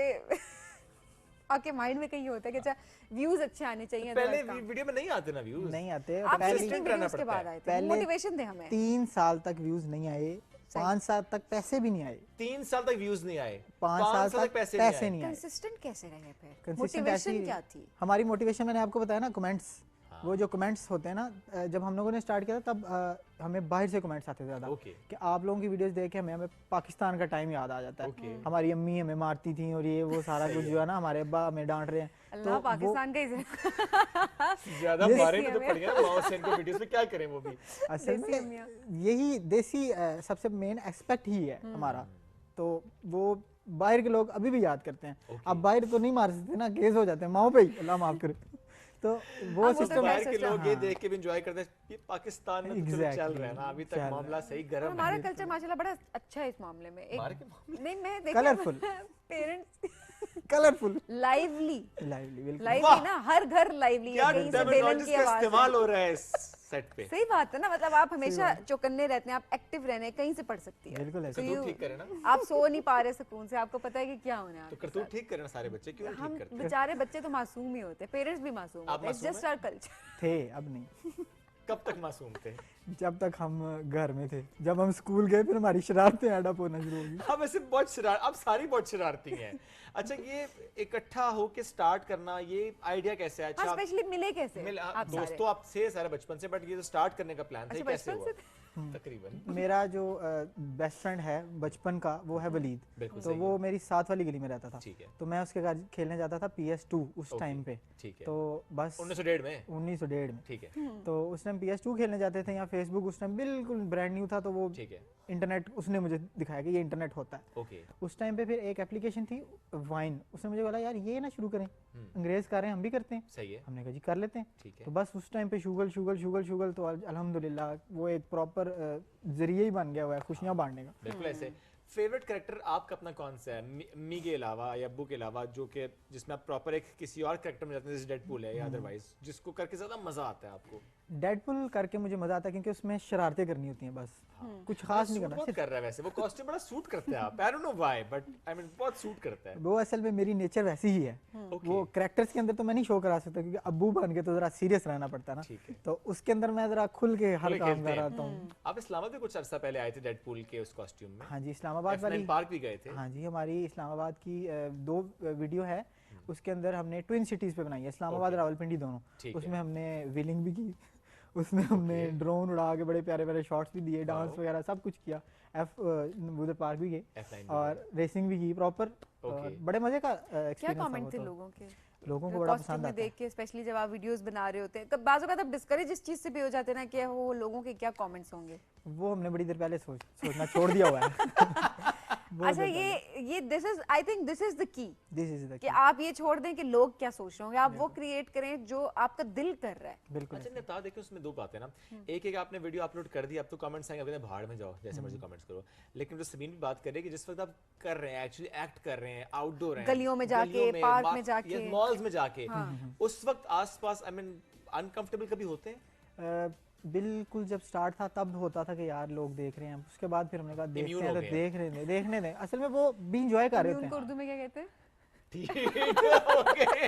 आपके माइंड में कहीं होता है कि अच्छा व्यूज अच्छे आने चाहिए। पहले वीडियो में नहीं आते ना व्यूज, नहीं आते। आप पहले वीडियोस के बाद आए थे, मोटिवेशन थे हमें। 3 साल तक व्यूज नहीं आए, 5 साल तक पैसे भी नहीं आए। 3 साल तक व्यूज नहीं आए, 5 साल तक पैसे नहीं आए। कंसिस्टेंट कैसे रहे फिर? कंसिस्टेंट मोटिवेशन क्या थी? हमारी मोटिवेशन मैंने आपको बताया ना, कमेंट्स। वो जो कमेंट्स होते हैं ना, जब हम लोगों ने स्टार्ट किया था तब हमें बाहर से कमेंट्स आते थे ज़्यादा कि आप लोगों की वीडियोस देख के हमें पाकिस्तान का टाइम याद आ जाता है। हमारी अम्मी हमें मारती थी और ये वो सारा कुछ जो है ना, हमारे अब्बा हमें डांट रहे हैं। अल्लाह पाकिस्तान का ही ज्यादा मारे तो पड़ गया माओ से इनको वीडियोस में, क्या करें वो भी। असल में यही देसी सबसे मेन एस्पेक्ट ही है हमारा, तो वो बाहर के लोग अभी भी याद करते हैं। अब बाहर तो नहीं मार सकते ना, केस हो जाते हैं माओ पे ही, अल्लाह माफ करे। तो वो सिस्टम बाहर के लोग ये देख के भी एंजॉय करते हैं, ये पाकिस्तान में तो चल रहा है ना अभी तक, मामला सही गर्म है। हमारा कल्चर माशाल्लाह बड़ा अच्छा है इस मामले में। नहीं मैं देखिए कलरफुल पेरेंट्स कलरफुल लाइवली बिल्कुल लाइवली ना, हर घर लाइवली है, कहीं से बेलन की आवाज इस्तेमाल हो रहा है सेट पे। सही बात है ना, मतलब आप हमेशा चौकन्ने रहते हैं, आप एक्टिव रहने, कहीं से पढ़ सकती है। बिल्कुल ऐसे। करतूत ठीक करे ना, आप सो नहीं पा रहे सुकून से, आपको पता है कि क्या होने वाला है। तो करतूत ठीक करे ना सारे बच्चे, क्यों नहीं ठीक करते? बेचारे बच्चे तो मासूम ही होते हैं, पेरेंट्स भी मासूम होते हैं, जस्ट आवर कल्चर। थे, अब नहीं। कब तक मासूम थे? जब तक हम घर में थे। जब हम स्कूल गए फिर हमारी शरारतें एडअप होना शुरू हो गई। हम ऐसे बहुत अब सारी बहुत शरारती हैं। अच्छा, ये इकट्ठा होके स्टार्ट करना, ये आइडिया कैसे है? अच्छा, स्पेशली मिले कैसे? दोस्तों आपसे सारे बचपन से, बट ये जो स्टार्ट करने का प्लान था कैसे हुआ? तकरीबन मेरा जो बेस्ट फ्रेंड है बचपन का, वो है वलीद। तो वो मेरी साथ वाली गली में रहता था, तो मैं उसके घर खेलने जाता था PS2 उस टाइम पे। तो बस 1901 में ठीक है। तो उस टाइम PS2 खेलने जाते थे। यहाँ फेसबुक उस टाइम बिल्कुल ब्रांड न्यू था, तो वो इंटरनेट उसने मुझे दिखाया कि ये इंटरनेट होता है। उस टाइम पे फिर एक एप्लीकेशन थी वाइन, उसने मुझे बोला यार ये ना शुरू करें, अंग्रेज कर रहे हैं हम भी करते हैं। सही है। हमने कहा जी कर लेते हैं। तो बस उस टाइम पे शुगल तो अल्हम्दुलिल्लाह वो एक प्रॉपर जरिए ही बन गया हुआ है खुशियां बांटने का। बिल्कुल ऐसे। फेवरेट कैरेक्टर आपका अपना कौन सा है, मी के अलावा या अब्बू के अलावा, जो कि जिसमें आप प्रॉपर एक किसी और कैरेक्टर में जाते हैं, जैसे डेडपूल है या अदरवाइज, जिसको करके ज्यादा मजा आता है आपको? डेडपूल करके मुझे मजा आता है क्योंकि उसमें शरारतें करनी होती हैं, बस कुछ खास नहीं करना। कर रहा है वैसे, वो कॉस्ट्यूम बड़ा सूट करता है आप, I don't know why, but I mean बहुत सूट करता है वो। असल में मेरी नेचर वैसी ही है। वो कैरेक्टर्स के अंदर तो मैं नहीं शो करा सकता क्योंकि अब्बू बन के तो जरा सीरियस रहना पड़ता है ना, तो उसके अंदर मैं जरा खुल के हर काम कर रहा हूँ। आप इस्लामाबाद में कुछ अर्सा पहले आए थे डेडपूल के उस कॉस्ट्यूम में? हाँ जी, इस्लामाबाद वाली पार्क भी गए थे। हाँ जी, हमारी इस्लामाबाद की 2 वीडियो है, उसके अंदर हमने ट्विन सिटीज पे बनाई है, इस्लामाबाद रावलपिंडी दोनों। उसमें हमने व्हीलिंग भी की, उसमें हमने ड्रोन उड़ा के बड़े प्यारे प्यारे शॉट्स भी दिए, डांस वगैरह सब कुछ किया। उधर पार्क भी गए और रेसिंग भी की प्रॉपर। बड़े मजे का एक्सपीरियंस। क्या कमेंट थे लोगों को बड़ा पसंद आता देख के, स्पेशली जब आप वीडियोस बना रहे होते हैं? बाज़ वक़्त आप डिस्करेज इस चीज से भी हो जाते हैं ना कि वो लोगों के क्या कमेंट्स होंगे? वो हमने बड़ी देर पहले सोचना छोड़ दिया हुआ है। अच्छा ये this is I think this is the key this is the कि आप ये छोड़ दें कि लोग क्या सोच रहे होंगे, आप वो क्रिएट करें जो आपका दिल कर रहा है। बिल्कुल अच्छा बता देखिए उसमें दो बातें ना, एक एक आपने वीडियो अपलोड कर दी, अब तो कमेंट्स आएंगे, अब भाड़ में जाओ जैसे मर्जी कमेंट्स करो, लेकिन जो सबीन भी बात कर रही है कि जिस वक्त आप कर रहे हैं एक्चुअली एक्ट कर रहे हैं, आउटडोर हैं, गलियों में जाके, पार्क में जाके, मॉल्स में जाके, उस वक्त आसपास आई मीन अनकंफर्टेबल कभी होते हैं? बिल्कुल जब स्टार्ट था तब होता था कि यार लोग देख रहे हैं, उसके बाद फिर हमने कहा देखते हैं तो देखने दें। असल में वो भी इंजॉय कर रहे उनको थे। उर्दू में क्या कहते हैं? ठीक ओके,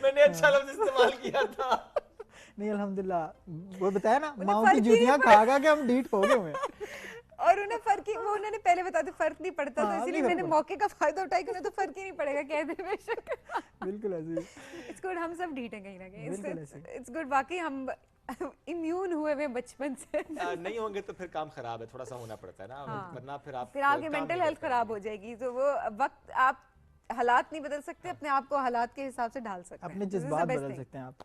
मैंने अच्छा लफ्ज इस्तेमाल किया था। नहीं अल्हम्दुलिल्लाह, वो बताया ना उन्हें माँ फर्क की ही नहीं जूतियां खा खा के हम डीट हो गए हुए हैं। और उन्हें फर्क ही, वो उन्होंने पहले बता दिया फर्क नहीं पड़ता, तो हाँ, इसलिए नहीं मैंने फर्क मौके का फायदा उठाया कि उन्हें तो फर्क ही नहीं पड़ेगा, कह दे बेशक। बिल्कुल ऐसे इट्स गुड, हम सब ढीठ हैं कहीं ना बिल्कुल कहीं। ऐसे। इट्स गुड, बाकी हम इम्यून हुए हुए बचपन से। नहीं होंगे तो फिर काम खराब है, थोड़ा सा होना पड़ता है ना, हाँ। वरना फिर आप फिर आपकी काम मेंटल नहीं हेल्थ कर खराब हो पाएंगे। जाएगी, तो वो वक्त आप हालात नहीं बदल सकते, अपने आप को हालात के हिसाब से ढाल सकते हैं। अपने This is the जज्बात best बदल thing. सकते हैं आप।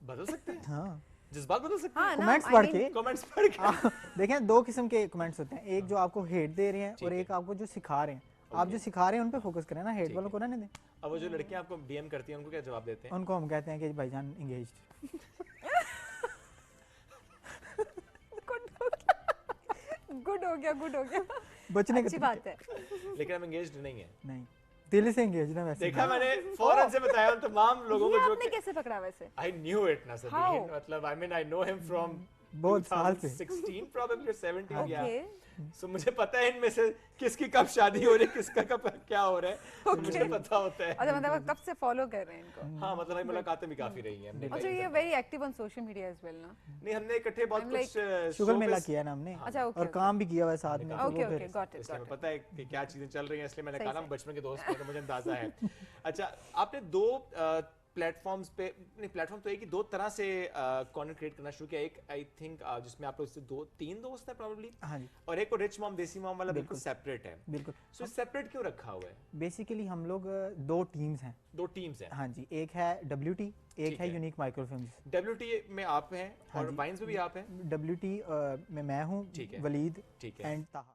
बदल सकते हैं, हाँ जज्बात बदल सकते हाँ हैं, ना, कमेंट्स I पढ़ mean, के कमेंट्स पढ़ के। देखें दो किस्म के कमेंट्स होते हैं, एक जो आपको हेट दे रहे हैं ठीक और है। एक आपको जो सिखा रहे हैं। आप जो सिखा रहे हैं उन पे फोकस करें ना, हेट ठीक वालों है। को ना नहीं दें। अब वो जो लड़कियां आपको डीएम करती हैं उनको क्या जवाब देते हैं? उनको हम कहते हैं कि भाईजान एंगेज्ड। गुड हो गया, गुड हो गया, बचने अच्छी के बात है। लेकिन हम एंगेज्ड नहीं है। नहीं, दिल से एंगेज ना वैसे। देखा मैंने फौरन से बताया उन तमाम लोगों ये को जो आपने कैसे पकड़ा वैसे? आई न्यू इट ना How? सर, मतलब I mean I know him from बहुत साल से। 2016 probably or 17 या ओके, सो मुझे पता है इनमें से किसकी कब शादी हो रही है, किसका कब क्या हो रहा है, तो मुझे पता होता है। अच्छा मतलब कब से फॉलो कर रहे हैं इनको? हाँ मतलब हमारी मुलाकातें भी काफी रही हैं हमने अच्छा, कई ये दफा। Very active on social media as well ना? नहीं हमने इकट्ठे बहुत I'm कुछ शुगर मेला showbiz- किया है ना हमने, अच्छा, ओके, और ओके। काम भी किया हुआ है साथ में। तो ओके वो ओके, फिर गॉट इट, इसलिए हमें गॉट पता है कि क्या चीजें चल रही हैं, इसलिए मैंने सही, कहा ना हम सही। बचपन के दोस्त हैं तो मुझे अंदाजा है। अच्छा आपने दो प्लेटफॉर्म्स पे, नहीं प्लेटफॉर्म तो एक ही, दो तरह से कंटेंट क्रिएट करना शुरू किया। एक आई थिंक जिसमें आप लोग से तीन दोस्त हैं प्रोबेबली, हाँ जी और एक को रिच मॉम देसी मॉम वाला बिल्कुल बिल्कुल। सेपरेट है। बिल्कुल। सो सेपरेट क्यों रखा हुआ है? बेसिकली हम लोग दो टीम्स हैं। दो टीम्स हैं। हाँ जी, एक है WT, एक ठीक है है। यूनिक माइक्रोफिल्म्स। WT में आप हैं हाँ और जी। वाइन्स में भी आप हैं। WT में मैं हूँ, ठीक है। वलीद ठीक है। एंड ताहा।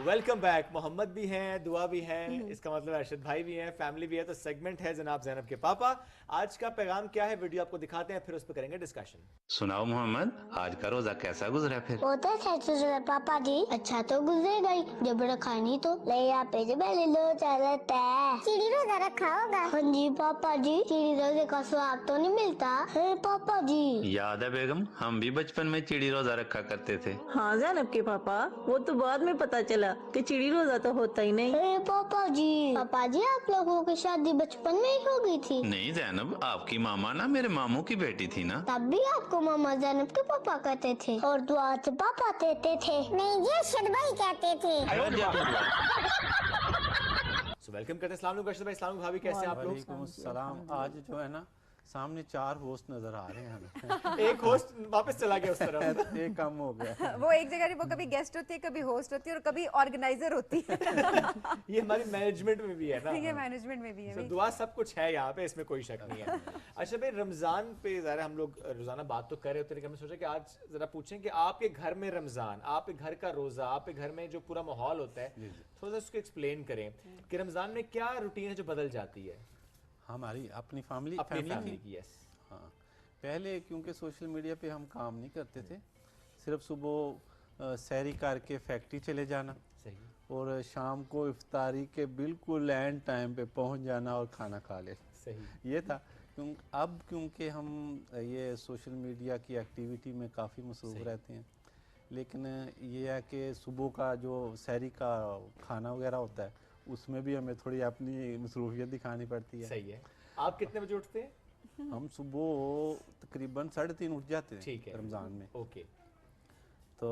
Welcome back. मोहम्मद भी हैं, दुआ भी हैं, इसका मतलब अरशद भाई भी हैं, फैमिली भी है। तो सेगमेंट है जनाब ज़ैनब के पापा। आज का पैगाम क्या है वीडियो आपको दिखाते हैं, फिर उस पर करेंगे डिस्कशन। सुनाओ मोहम्मद, आज का रोजा कैसा गुजरा फिर? होता है पापा जी, अच्छा तो गुजरेगा ही, जब रखा नहीं तो ले पे जो पहले लो चलता है। चिड़ी रोजा रखा होगा? हाँ जी पापा जी, चिड़ी रोजे का स्वाद तो नहीं मिलता है पापा जी। याद है बेगम, हम भी बचपन में चिड़ी रोजा रखा करते थे। हाँ ज़ैनब के पापा, वो तो बाद में पता चला कि चिड़ी रोजा तो होता ही नहीं। अरे पापा जी आप लोगों की शादी बचपन में ही हो गई थी? नहीं जैनब, आपकी मामा ना मेरे मामू की बेटी थी ना। तब भी आपको मामा ज़ैनब के पापा कहते थे और दुआ से पापा कहते थे। नहीं ये अरशद भाई कहते थे। सो वेलकम करते हैं। अस्सलाम वालेकुम अरशद भाई, अस्सलाम वालेकुम भाभी, कैसे हैं आप लोग? वालेकुम सलाम। आज जो है ना सामने 4 होस्ट नजर आ रहे हैं हमें। एक होस्ट वापस चला गया उस तरफ। एक कम हो गया। वो एक जगह नहीं, वो कभी गेस्ट होती है, कभी होस्ट होती है और कभी ऑर्गेनाइजर होती है। ये हमारी मैनेजमेंट में भी है ना। ये मैनेजमेंट में भी है। So, दुआ सब कुछ है यहाँ पे, इसमें कोई शक नहीं है। अच्छा भाई, रमजान पे ज़रा हम लोग रोजाना बात तो कर रहे होते हैं, लेकिन हमने सोचा कि आज जरा पूछें कि आपके घर में रमजान, आपके घर का रोजा, आपके घर में जो पूरा माहौल होता है, थोड़ा सा उसको एक्सप्लेन करें कि रमजान में क्या रूटीन है जो बदल जाती है हमारी अपनी फैमिली फैमिली की। यस हाँ, पहले क्योंकि सोशल मीडिया पे हम काम नहीं करते थे, सिर्फ सुबह सैरी करके फैक्ट्री चले जाना सही, और शाम को इफ्तारी के बिल्कुल एंड टाइम पे पहुंच जाना और खाना खा ले। सही ये था। अब क्योंकि हम ये सोशल मीडिया की एक्टिविटी में काफ़ी मसरूफ़ रहते हैं, लेकिन ये है कि सुबह का जो सैरी का खाना वगैरह होता है उसमें भी हमें थोड़ी अपनी मसरूफियत दिखानी पड़ती है। सही है। आप कितने बजे उठते हैं? हम सुबह तकरीबन 3:30 उठ जाते हैं। ठीक है। रमज़ान में ओके, तो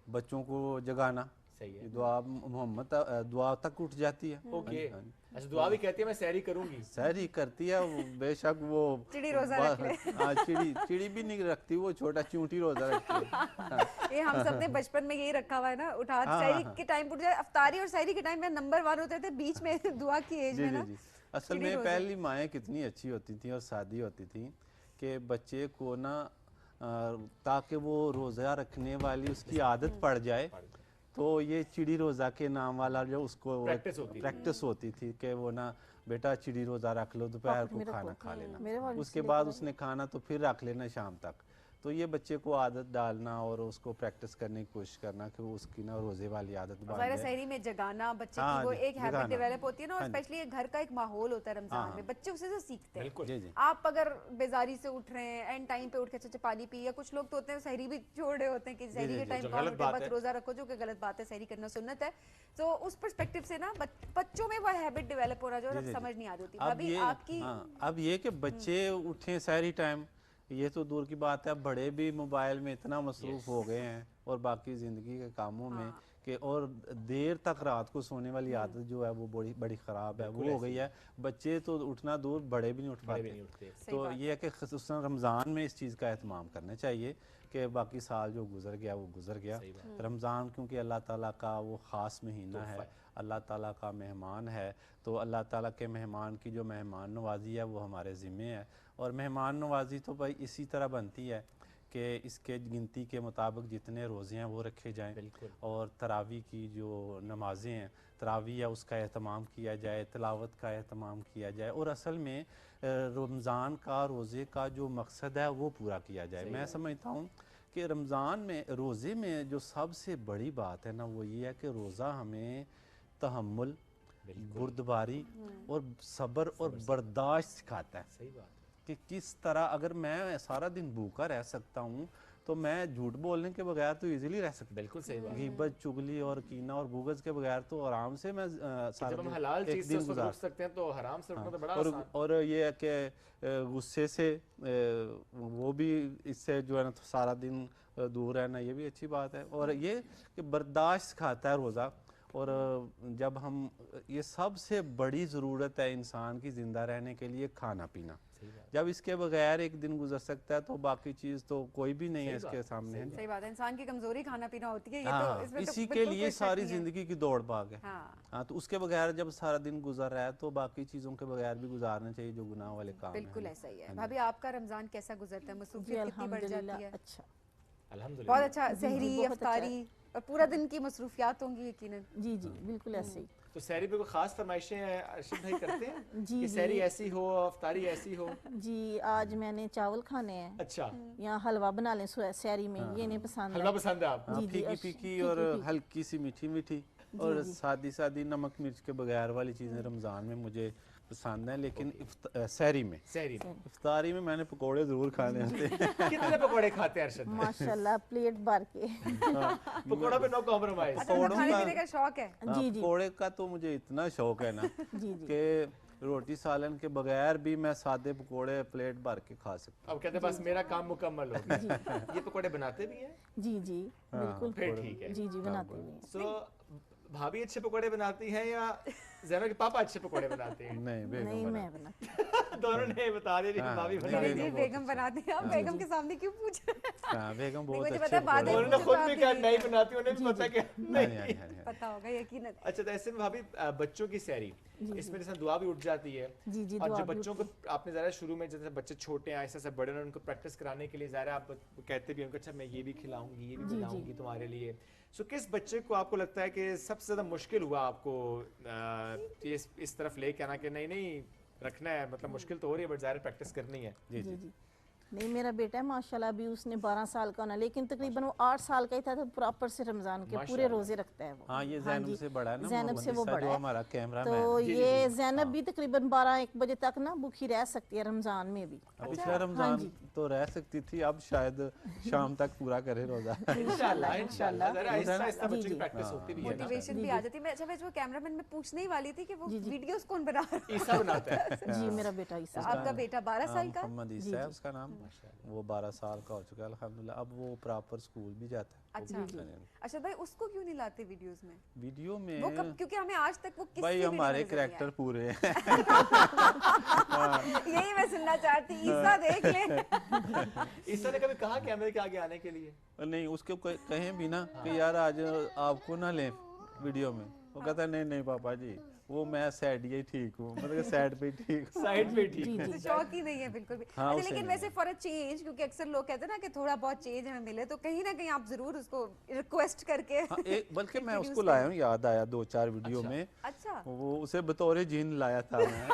बच्चों को जगाना, सही है। दुआ मोहम्मद दुआ तक उठ जाती है। ओके, हाँ जी। अच्छा दुआ भी कहती है मैं सैरी करूंगी। सैरी करती है वो, बेशक वो चिड़ी रोजा रख ले। हाँ, चिड़ी भी नहीं रखती, वो छोटा चूंटी रोजा रखती है। ये हम सब ने बचपन में यही रखा हुआ है ना, उठा हाँ, सैरी हाँ। के टाइम उठ जाए, अफ्तारी और सैरी के टाइम में नंबर 1 होते थे, बीच में दुआ की एज जी में जी ना। जी। असल चिड़ी में रोजा। पहली माएँ कितनी अच्छी होती थी और सादी होती थी कि बच्चे को ना ताकि वो रोज़ा रखने वाली उसकी आदत पड़ जाए। तो ये चिड़ी रोज़ा के नाम वाला जो उसको प्रैक्टिस होती थी कि वो ना बेटा चिड़ी रोज़ा रख लो, दोपहर को खाना खा लेना, उसके बाद उसने खाना तो फिर रख लेना शाम तक। तो ये बच्चे को आदत डालना और उसको प्रैक्टिस करने की कोशिश करना कि वो उसकी ना रोजे वाली आदत बन जाए। सहरी में जगाना बच्चे की वो एक हैबिट डेवलप होती है ना, और स्पेशली घर का एक माहौल होता है रमजान में, बच्चे उसे से सीखते हैं। आप अगर बेजारी से उठ रहे हैं, एंड टाइम पे उठ के अच्छा पानी पी, या कुछ लोग तो होते हैं सहरी भी छोड़ रहे होते हैं कि सहरी के टाइम बाद रोजा रखो, जो कि गलत बात है, सहरी करना सुन्नत है। तो उस पर्सपेक्टिव से ना बच्चों में वो हैबिट डेवलप हो रहा है जो समझ नहीं आ रही होती। अभी आपकी अब ये कि बच्चे उठे सहरी टाइम, ये तो दूर की बात है, अब बड़े भी मोबाइल में इतना मसरूफ हो गए हैं और बाकी ज़िंदगी के कामों में कि और देर तक रात को सोने वाली आदत जो है वो बड़ी ख़राब है, वो हो गई है। बच्चे तो उठना दूर, बड़े भी नहीं उठ पाते। तो ये है कि ख़ुसूसन रमज़ान में इस चीज़ का एहतमाम करना चाहिए कि बाकी साल जो गुजर गया वो गुजर गया। रमज़ान क्योंकि अल्लाह ताला का वो ख़ास महीना है, अल्लाह ताला का मेहमान है, तो अल्लाह ताला के मेहमान की जो मेहमान नवाजी है वो हमारे ज़िम्मे है। और मेहमान नवाजी तो भाई इसी तरह बनती है कि इसके गिनती के मुताबिक जितने रोज़े हैं वो रखे जाएं, और तरावी की जो नमाज़ें हैं, तरावी है उसका एहतमाम किया जाए, तिलावत का एहतमाम किया जाए, और असल में रमज़ान का रोज़े का जो मकसद है वो पूरा किया जाए। मैं समझता हूँ कि रमज़ान में रोज़े में जो सबसे बड़ी बात है ना वो ये है कि रोज़ा हमें तहम्मुल, बुर्दबारी और सब्र और बर्दाश्त सिखाता है। सही बात कि किस तरह अगर मैं सारा दिन भूखा रह सकता हूँ तो मैं झूठ बोलने के बगैर तो इजीली रह सकता। बिल्कुल सही बात। गिबत, चुगली और कीना और बुग़्ज़ के बगैर तो आराम से मैं सारा दिन हलाल चीज़ से रुक सकते हैं, तो हराम से रुकना तो बड़ा आसान। और ये है कि गुस्से से वो भी इससे जो है ना तो सारा दिन दूर रहना, ये भी अच्छी बात है। और ये कि बर्दाश्त सिखाता है रोज़ा। और जब हम ये सबसे बड़ी ज़रूरत है इंसान की ज़िंदा रहने के लिए खाना पीना, जब इसके बगैर एक दिन गुजर सकता है तो बाकी चीज़ तो कोई भी नहीं है इसके सामने। सही बात है, इंसान की कमजोरी खाना पीना होती है। ये हाँ, तो इसमें इसी तो के लिए सारी ज़िंदगी की दौड़ भाग है। हाँ, तो उसके बगैर जब सारा दिन गुजर रहा है तो बाकी चीज़ों के बगैर भी गुजारना चाहिए जो गुनाह वाले काम हैं। बिल्कुल ऐसा ही है। भाभी आपका रमजान कैसा गुजरता है? मसरूफियत कितनी बढ़ जाती है? अच्छा, बहुत अच्छा। सहरी, इफ्तारी और पूरा दिन की मसरूफियात होंगी यकीनन। जी जी बिल्कुल ऐसे ही। तो सहरी पे कोई खास फरमाइशें अर्शद भाई करते हैं जी कि सहरी ऐसी हो, इफ्तारी ऐसी हो? जी आज मैंने चावल खाने हैं। अच्छा, यहाँ हलवा बना लें सहरी में, ये नहीं पसंद। हलवा पसंद है आपको? फीकी फीकी और हल्की सी मीठी मीठी और सादी सादी नमक मिर्च के बगैर वाली चीज़ें रमज़ान में मुझे पसंद है। लेकिन सहरी में इफ्तारी में मैंने पकोड़े जरूर खाने होते हैं। कितने पकोड़े खाते हैं अर्शद? माशाल्लाह प्लेट भर के। पकोड़ा पे नो कॉम्प्रोमाइज। खाने का शौक है? जी जी, पकोड़े का तो मुझे इतना शौक है ना कि रोटी सालन के बगैर भी मैं सादे पकोड़े प्लेट भर के खा सकता हूँ। अब कहते हैं बस मेरा काम मुकम्मल हो गया। ये पकोड़े बनाते भी हैं? जी जी बिल्कुल, फिर ठीक है। जी जी बनाते हैं। सो भाभी अच्छे पकोड़े बनाती हैं या ज़ैनब के पापा अच्छे पकोड़े बनाते हैं? नहीं, नहीं मैं बनाती। दोनों ने बता दे रही भाभी बनाती। बेगम बनाती है। आप बेगम के सामने क्यों पूछ रहे हैं? बेगम बहुत मुझे अच्छे पता है, बाद में उन्होंने खुद भी कहा नहीं बनाती, उन्हें भी पता क्या नहीं पता होगा यकीनन। अच्छा, तो ऐसे में भाभी बच्चों की सहरी, इसमें जैसे दुआ भी उठ जाती है। जी जी, और जो बच्चों को आपने ज़रा शुरू में जैसे बच्चे छोटे हैं ऐसे बड़े हैं उनको प्रैक्टिस कराने के लिए ज़रा आप कहते भी उनको अच्छा मैं ये भी खिलाऊंगी, ये भी खिलाऊंगी तुम्हारे लिए। सो किस बच्चे को आपको लगता है कि सबसे ज़्यादा मुश्किल हुआ आपको इस तरफ लेके आना कि नहीं नहीं रखना है, मतलब मुश्किल तो हो रही है बट ज़ाहिर प्रैक्टिस करनी है? जी जी नहीं, मेरा बेटा है माशाल्लाह, अभी उसने 12 साल का होना, लेकिन तकरीबन वो 8 साल का ही था तो प्रॉपर से रमजान के पूरे रोजे रखता है वो। हाँ, ये ज़ैनब से बड़ा है ना, ज़ैनब से वो बड़ा है हमारा कैमरा तो ये ज़ैनब भी तकरीबन 12-1 बजे तक ना भूखी रह सकती है रमजान में भी। पिछला रमजान तो रह सकती थी, अब शायद शाम तक पूरा करे रोजा। इंशाल्लाह इंशाल्लाह ऐसा बच्चों की प्रैक्टिस होती भी है, मोटिवेशन भी आ जाती है। अच्छा, मैं जो कैमरामैन में पूछने ही वाली थी कि वो वीडियोस कौन बना रहा है? ईसा बनाता है। जी मेरा बेटा ईसा। आपका बेटा 12 साल का? मोहम्मद ईसा है उसका नाम, वो 12 साल का हो चुका है अल्हम्दुलिल्लाह। अब वो प्रॉपर स्कूल भी जाता है। अच्छा भाई, उसको क्यों नहीं लाते वीडियोस में? वीडियो में वो कब, क्योंकि हमें आज तक वो किसी भाई हमारे कैरेक्टर पूरे हैं। यही मैं सुनना चाहती। ईसा देख ले। ईसा ने कभी कहा कैमरे के आगे आने के लिए? नहीं, उसके कहें भी ना कि यार आज आपको ना लें वीडियो में, वो कहता है नहीं नहीं पापा जी वो मैं सैड ही ठीक हूँ, मतलब सैड पे ठीक हूँ। साइड पे ठीक है। शौक ही नहीं है बिल्कुल भी। हाँ, अच्छा, उसे लेकिन नहीं वैसे फॉर अ चेंज, क्योंकि अक्सर लोग कहते हैं ना कि थोड़ा बहुत चेंज हमें मिले, तो कहीं ना कहीं आप जरूर उसको रिक्वेस्ट करके हाँ, बल्कि मैं introduce उसको लाया हूँ, याद आया 2-4 वीडियो अच्छा। में अच्छा वो उसे बतौर जिन लाया था मैं।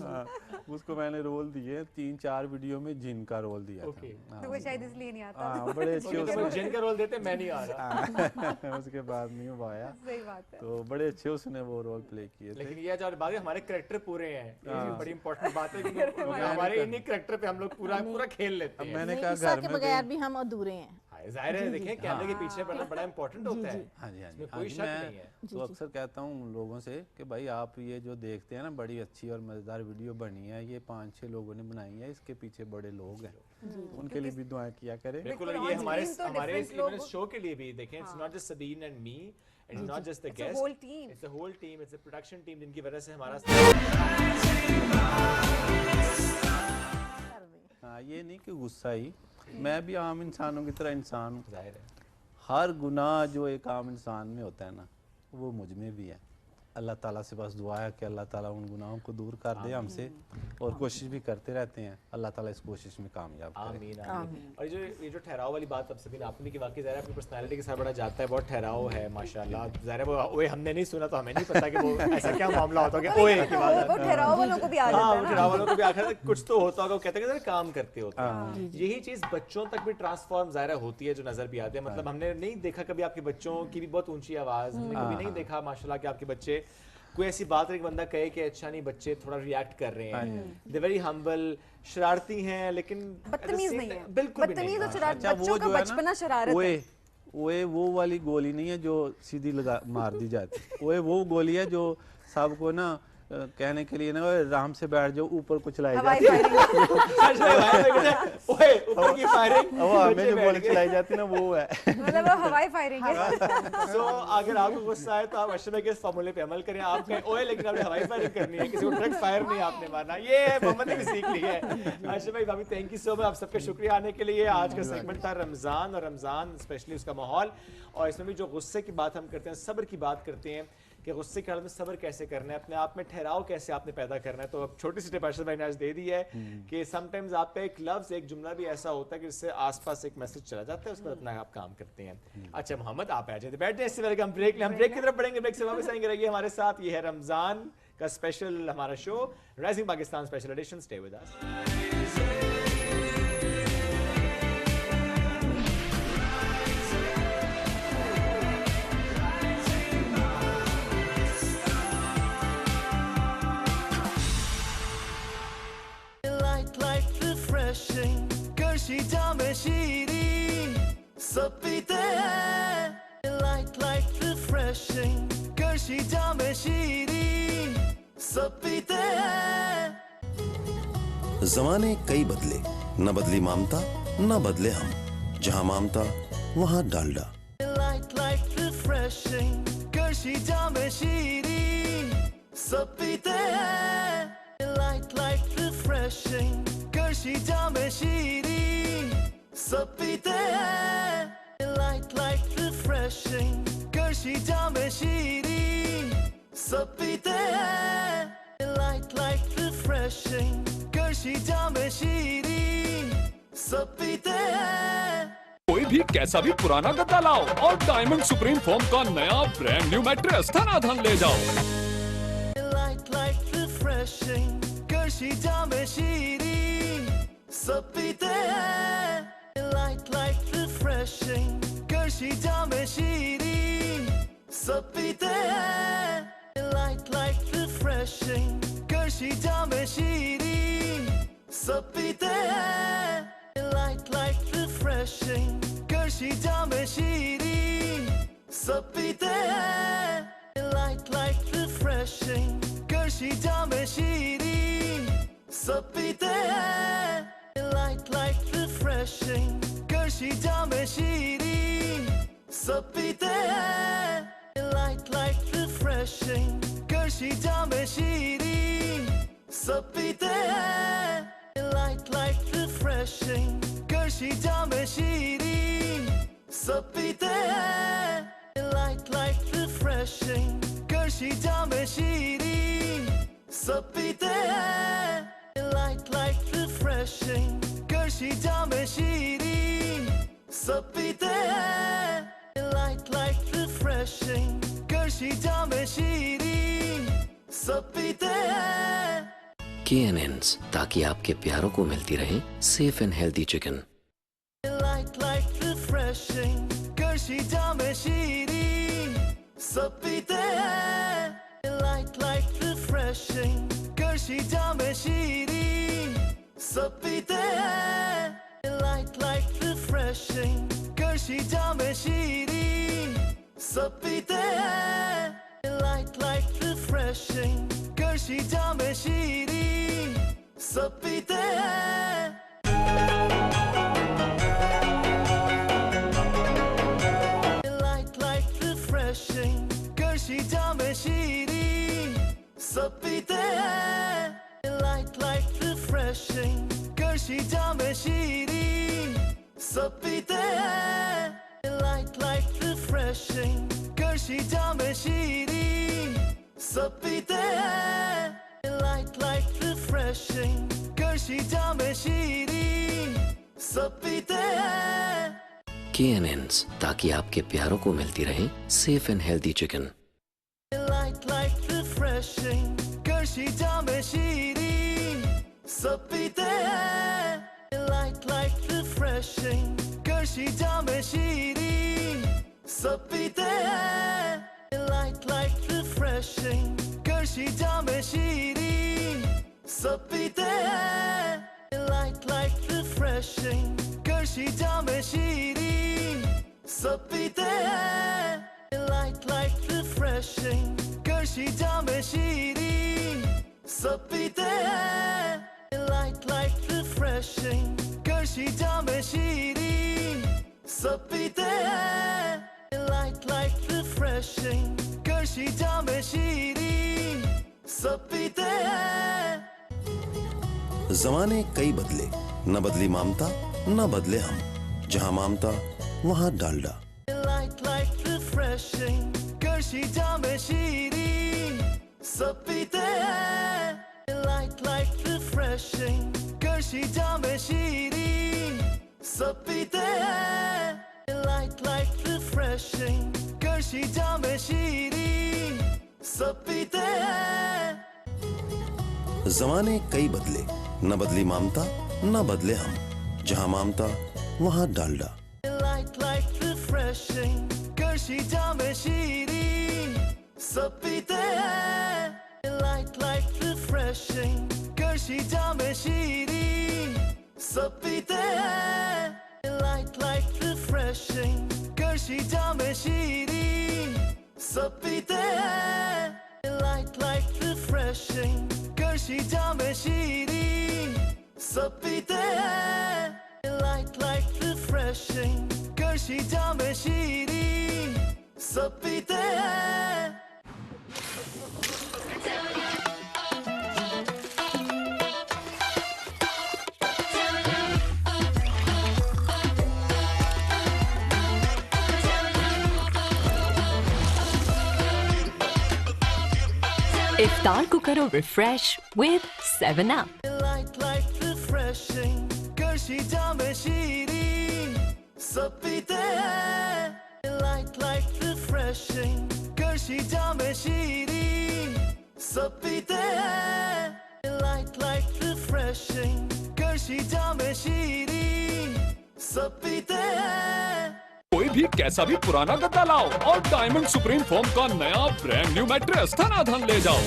हाँ, उसको मैंने रोल दिए 3-4 वीडियो में जिन का रोल दिया ओके। था। तो वो शायद इसलिए नहीं आता। हाँ, बड़े अच्छे तो उसने जिन का रोल देते मैं नहीं आ रहा। उसके बाद नहीं हो पाया, सही बात है। तो बड़े अच्छे उसने वो रोल प्ले किए थे। लेकिन ये जो बात है, हमारे कैरेक्टर पूरे हैं, ये भी हाँ। बड़ी इंपॉर्टेंट बात है, क्योंकि हमारे इन्हीं कैरेक्टर पे हम लोग पूरा खेल लेते अब हैं। मैंने नहीं, कहा ईसा घर के में बगैर भी भी हम अधूरे हैं। हाँ, जाहिर है, देखें कैमरे के पीछे पड़ना बड़ा इंपॉर्टेंट होता है। हाँ जी, हाँ जी, इसमें हाँ कोई जी, शक नहीं है। मैं तो अक्सर कहता हूँ लोगों से कि भाई आप ये जो देखते हैं ना, बड़ी अच्छी और मज़ेदार वीडियो बनी है, ये 5-6 लोगों ने बनाई है, इसके पीछे बड़े लोग हैं, उनके लिए भी दुआएं किया करें। बिल्कुल, बिल्कुल, ये on हमारे screen तो हमारे different लोग- इस शो के लिए भी देखें, it's not just Sabeen and me, it's not just the It's a guest, whole team. It's a whole team, it's a production team, जिनकी वजह से हमारा हाँ, ये नहीं कि गुस्सा ही, मैं भी आम इंसानों की तरह इंसान हूँ। जाहिर है। हर गुनाह जो एक आम इंसान में होता है ना, वो मुझ में भी है। अल्लाह ताला से बस दुआ है कि अल्लाह ताला उन गुनाहों को दूर कर दे हमसे, और कोशिश भी करते रहते हैं, अल्लाह ताला इस कोशिश में कामयाब करे। आमीन आमीन। और ये जो ठहराव वाली बात अब सभी आपने की, वाकई ज़ाहिर है अपनी पर्सनालिटी के साथ बड़ा जाता है, बहुत ठहराव है माशाल्लाह। ज़ाहिर है वो ओए हमने नहीं सुना तो हमें नहीं पता कि वो ऐसा क्या मामला होता है कि ओए की बात। वो ठहराव वालों को भी आ जाता हाँ, है वो ना। ठहराव वालों को भी आखिर कुछ तो होता होगा, वो कहते हैं कि काम करते होते हैं। यही चीज़ बच्चों तक भी ट्रांसफॉर्म ज़ाहिर होती है, जो नज़र भी आते हैं। मतलब हमने नहीं देखा कभी आपके बच्चों की भी बहुत ऊंची आवाज़, हमने कभी नहीं देखा माशाल्लाह कि आपके बच्चे कोई ऐसी बात है कि बंदा कहे कि अच्छा नहीं, बच्चे थोड़ा रिएक्ट कर रहे हैं, दे वेरी हम्बल, शरारती हैं, लेकिन बदतमीज नहीं है, बिल्कुल भी नहीं। बदतमीज और शरारत, अच्छा, बच्चों का बचपना शरारत है। ओए वो वाली गोली नहीं है जो सीधी लगा मार दी जाती, ओए वो गोली है जो सबको ना कहने के लिए ना, ओए आराम से बैठ जाओ, ऊपर कुछ लाई जाती है। ओए ऊपर की फायरिंग, वो हमें जो गोली चलाई जाती है ना, वो है। मतलब वो हवाई फायरिंग है। सो अगर आपको गुस्सा आए तो आप अशरफ के इस फार्मूले पे अमल करें। आप कहें ओए लेकिन आपने हवाई फायरिंग करनी है, किसी को डायरेक्ट फायर नहीं आपने मारना। ये मोहम्मद ने भी सीख ली है। अशरफ भाई, भाभी थैंक यू सो मच, आप सबका शुक्रिया आने के लिए। आज का सेगमेंट था रमज़ान, और रमज़ान स्पेशली उसका माहौल, और इसमें भी जो गुस्से की बात हम करते हैं, सब्र की बात करते हैं कि गुस्से के हाल में सब्र कैसे करना है, अपने आप में ठहराव कैसे आपने पैदा करना है। तो अब छोटी सी टिप अशरफ भाई ने आज दे दी है कि समटाइम्स आपका एक लफ्ज़, एक जुमला भी ऐसा होता है कि जिससे आसपास एक मैसेज चला जाता है, उस पर अपना आप काम करते हैं। अच्छा मोहम्मद, आप आ जाते, बैठ जाए, इससे पहले हम ब्रेक की तरफ बढ़ेंगे। ब्रेक से वापस आएंगे, रहिए हमारे साथ। ये है रमज़ान का स्पेशल हमारा show, rising Pakistan special addition. Stay with अस। सब पीते हैं लाइट रिफ्रेशिंग, करशी जामे शीरी, सब पीते हैं। जमाने कई बदले, न बदली ममता न बदले हम, जहाँ ममता वहाँ डालडा। लाइट रिफ्रेशिंग, करशी जामे शीरी, सब पीते हैं लाइट रिफ्रेशिंग, करशी जामे शीरी, सब पीते हैं लाइट रिफ्रेशिंग, करशी जामे शीरी, सब पीते हैं लाइट रिफ्रेशिंग, करशी जामे शीरी, सब पीते हैं। कोई भी कैसा भी पुराना गद्दा लाओ और डायमंड सुप्रीम फोम का नया ब्रांड न्यू मैट्रेस धनाधन ले जाओ। लाइट रिफ्रेशिंग, करशी जामे शीरी, सब पीते हैं लाइट रिफ्रेशिंग, करशी जामे शीरी, सब पीते हैं लाइट रिफ्रेशिंग, करशी जामे शीरी, सब पीते हैं लाइट रिफ्रेशिंग, करशी जामे शीरी, सब पीते हैं लाइट रिफ्रेशिंग, करशी जामे शीरी, सब पीते हैं लाइट रिफ्रेशिंग, करशी जामे शीरी, सब पीते हैं लाइट रिफ्रेशिंग, करशी जामे शीरी, सब पीते हैं लाइट रिफ्रेशिंग, करशी जामे शीरी, सब पीते हैं Light refreshing गर्शी जामे शीरी सब पीते हैं Light refreshing गर्शी जामे शीरी सब पीते हैं Light refreshing गर्शी जामे शीरी सब पीते हैं KNNs, ताकि आपके प्यारों को मिलती रहे safe and healthy chicken. Light refreshing गर्शी जामे शीरी सब पीते हैं Light refreshing गर्शी जामे शीरी सब पीते हैं Light refreshing गर्शी जामे शीरी सब पीते हैं Light refreshing गर्शी जामे शीरी सब पीते हैं Light refreshing गर्शी जामे शीरी सब पीते हैं Light refreshing गर्शी जामे शीरी सब पीते हैं Light refreshing गर्शी जामे शीरी सब पीते हैं Light refreshing गर्शी जामे शीरी सब पीते हैं KNNs, ताकि आपके प्यारों को मिलती रहे safe and healthy chicken. Light refreshing गर्शी जामे शीरी सब पीते हैं Light refreshing गर्शी जामे शीरी सब पीते हैं Light refreshing गर्शी जामे शीरी सब पीते हैं Light refreshing गर्शी जामे शीरी सब पीते हैं Light refreshing गर्शी जामे शीरी सब पीते हैं Light refreshing गर्शी जामे शीरी सब पीते हैं Light refreshing गर्शी जामे शीरी सब पीते हैं जमाने कई बदले, न बदली ममता न बदले हम, जहाँ ममता वहाँ डालडा। Light refreshing गर्शी जामे शीरी सब पीते हैं Light refreshing गर्शी जामे शीरी सब पीते हैं Light refreshing गर्शी जामे शीरी सब पीते हैं जमाने कई बदले, न बदली ममता न बदले हम, जहाँ ममता वहाँ डालडा। Light refreshing गर्शी जामे शीरी सब पीते हैं Light refreshing गर्शी जामे शीरी सब पीते हैं Light refreshing गर्शी जामे शीरी सब पीते हैं Light refreshing गर्शी जामे शीरी सब पीते हैं Light refreshing गर्शी जामे शीरी सब पीते हैं इफ्तार को करो refresh with 7 Up। Light refreshing गर्शी जामे शीरी सब पीते हैं Light refreshing गर्शी जामे शीरी सब पीते हैं Light refreshing गर्शी जामे शीरी सब पीते हैं कोई भी कैसा भी पुराना गद्दा लाओ और डायमंड सुप्रीम फोम का नया ब्रांड न्यू मैट्रेस धनाधन ले जाओ।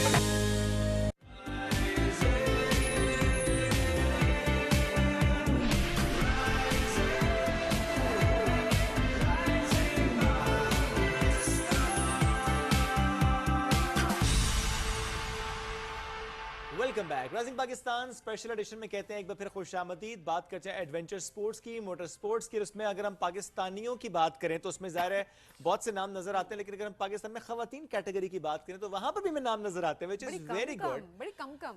Welcome back. Rising Pakistan special edition में कहते हैं एक बार फिर खुशामदीद। बात करते हैं एडवेंचर स्पोर्ट्स की, मोटर स्पोर्ट्स की। उसमें अगर हम पाकिस्तानियों की बात करें तो उसमें ज़ाहिर है बहुत से नाम नजर आते हैं, लेकिन अगर हम पाकिस्तान में खवातीन कैटेगरी की बात करें तो वहां पर भी में नाम नजर आते हैं, व्हिच इज वेरी गुड। बड़ी कम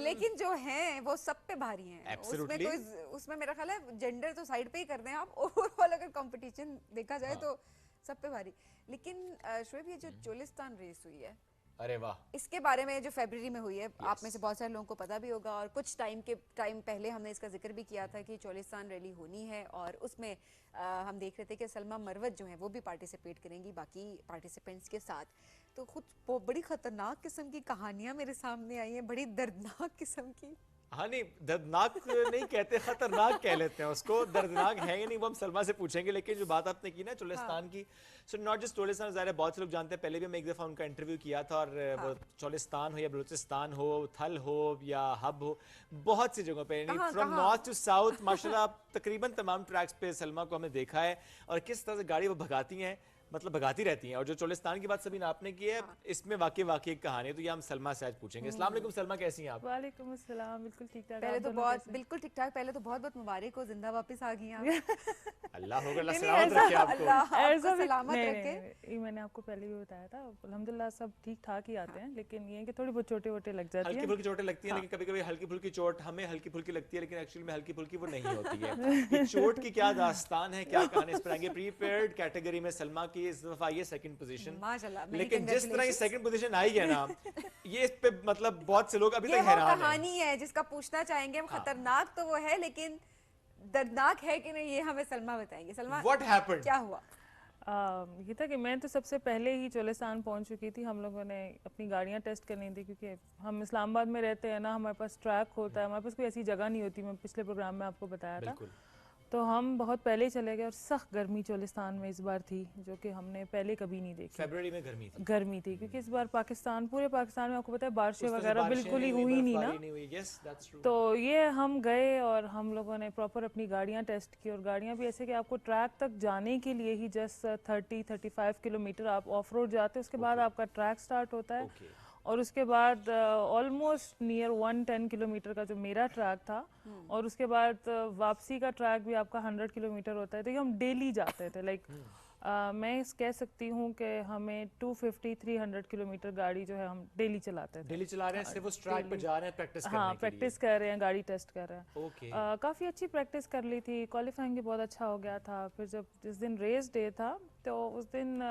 लेकिन जो हैं वो सब पे भारी हैं। उसमें मेरा ख्याल है जेंडर तो साइड पे ही कर दें आप, ओवरऑल अगर कंपटीशन देखा जाए तो सब पे भारी। लेकिन शोएब ये जो चोलिस्तान रेस हुई है, अरे वाह, इसके बारे में जो फरवरी में हुई है, आप में से बहुत सारे लोगों को पता भी होगा, और कुछ टाइम पहले हमने इसका जिक्र भी किया था कि चोलिस्तान रैली होनी है, और उसमें हम देख रहे थे कि सलमा मरवत जो है वो भी पार्टिसिपेट करेंगी बाकी पार्टिसिपेंट्स के साथ। तो खुद बड़ी खतरनाक किस्म की कहानियां मेरे सामने आई हैं, बड़ी दर्दनाक किस्म की। हाँ नहीं, दर्दनाक नहीं कहते, खतरनाक कह लेते हैं उसको। दर्दनाक है या नहीं वो हम सलमा से पूछेंगे, लेकिन जो बात आपने की ना चोलिस्तान की, सो नॉट जस्ट चोलिस्तान, ज़ाहिर है बहुत से लोग जानते हैं, पहले भी मैं एक दफ़ा उनका इंटरव्यू किया था, और वो चोलिस्तान हो या बलूचिस्तान हो, थल हो या हब हो, बहुत सी जगहों पे फ्रॉम नॉर्थ टू साउथ माशाल्लाह तकरीबन तमाम ट्रैक्स पे सलमा को हमने देखा है, और किस तरह से गाड़ी वो भगाती हैं, मतलब भगाती रहती हैं। और जो चोलिस्तान की बात सभी आपने की है, इसमें वाकई एक कहानी है, तो ये हम सलमा से आज पूछेंगे। अस्सलाम वालेकुम सलमा, कैसी हैं आप? वालेकुम अस्सलाम, बिल्कुल ठीक ठाक। पहले तो बहुत बिल्कुल ठीक ठाक, पहले तो बहुत बहुत मुबारक हो, जिंदा वापस आ गई आप। अल्लाह होगा, अल्लाह सलामत रखे आपको। ऐसा सलामत रखे। ये मैंने आपको पहले भी बताया था, अल्हम्दुलिल्लाह सब ठीक ठाक ही आते हैं, लेकिन ये कि थोड़ी बहुत चोटें वोटें लग जाती हैं, हल्की फुल्की चोटें लगती हैं, लेकिन कभी कभी हल्की फुल्की चोट हमें हल्की फुल्की लगती है, लेकिन एक्चुअली में हल्की फुल्की वो नहीं होती है। ये चोट की क्या दास्तान है, क्या कहानी, इस पर आएंगे। प्रीपेयर्ड कैटेगरी में सलमा की इस दफा ये सेकंड पोजीशन, लेकिन जिस तरह ये सेकंड पोजीशन आई है ना, ये इस पे मतलब बहुत से लोग अभी तक हैरान हैं। कहानी है जिसका पूछना चाहेंगे हम। खतरनाक तो वो है, लेकिन दर्दनाक है कि नहीं, ये हमें सलमा बताएंगे। सलमा, व्हाट हैपेंड, क्या हुआ? ये था कि मैं तो सबसे पहले ही चोलिस्तान पहुंच चुकी थी। हम लोगों ने अपनी गाड़ियां टेस्ट करनी थी, क्योंकि हम इस्लामाबाद में रहते हैं ना, हमारे पास ट्रैक होता है, हमारे पास कोई ऐसी जगह नहीं होती। मैं पिछले प्रोग्राम में आपको बताया था, तो हम बहुत पहले ही चले गए, और सख्त गर्मी चोलिस्तान में इस बार थी, जो कि हमने पहले कभी नहीं देखी। फरवरी में गर्मी थी, क्योंकि इस बार पूरे पाकिस्तान में आपको पता है बारिशें वगैरह बिल्कुल ही हुई नहीं ना। तो ये हम गए और हम लोगों ने प्रॉपर अपनी गाड़ियां टेस्ट की, और गाड़ियां भी ऐसे कि आपको ट्रैक तक जाने के लिए ही जस्ट 30-35 किलोमीटर आप ऑफ रोड जाते हैं, उसके बाद आपका ट्रैक स्टार्ट होता है, और उसके बाद ऑलमोस्ट नियर 110 किलोमीटर का जो मेरा ट्रैक था, और उसके बाद वापसी का ट्रैक भी आपका 100 किलोमीटर होता है। तो ये हम डेली जाते थे, लाइक मैं कह सकती हूँ कि हमें 250-300 किलोमीटर गाड़ी जो है हम डेली चलाते थे। डेली चला रहे हैं, सिर्फ उस ट्रैक पे जा रहे हैं प्रैक्टिस करने के लिए। हाँ, प्रैक्टिस कर रहे हैं, गाड़ी टेस्ट कर रहे हैं। काफ़ी अच्छी प्रैक्टिस कर ली थी, क्वालिफाइंग भी बहुत अच्छा हो गया था। फिर जब जिस दिन रेस डे था, तो उस दिन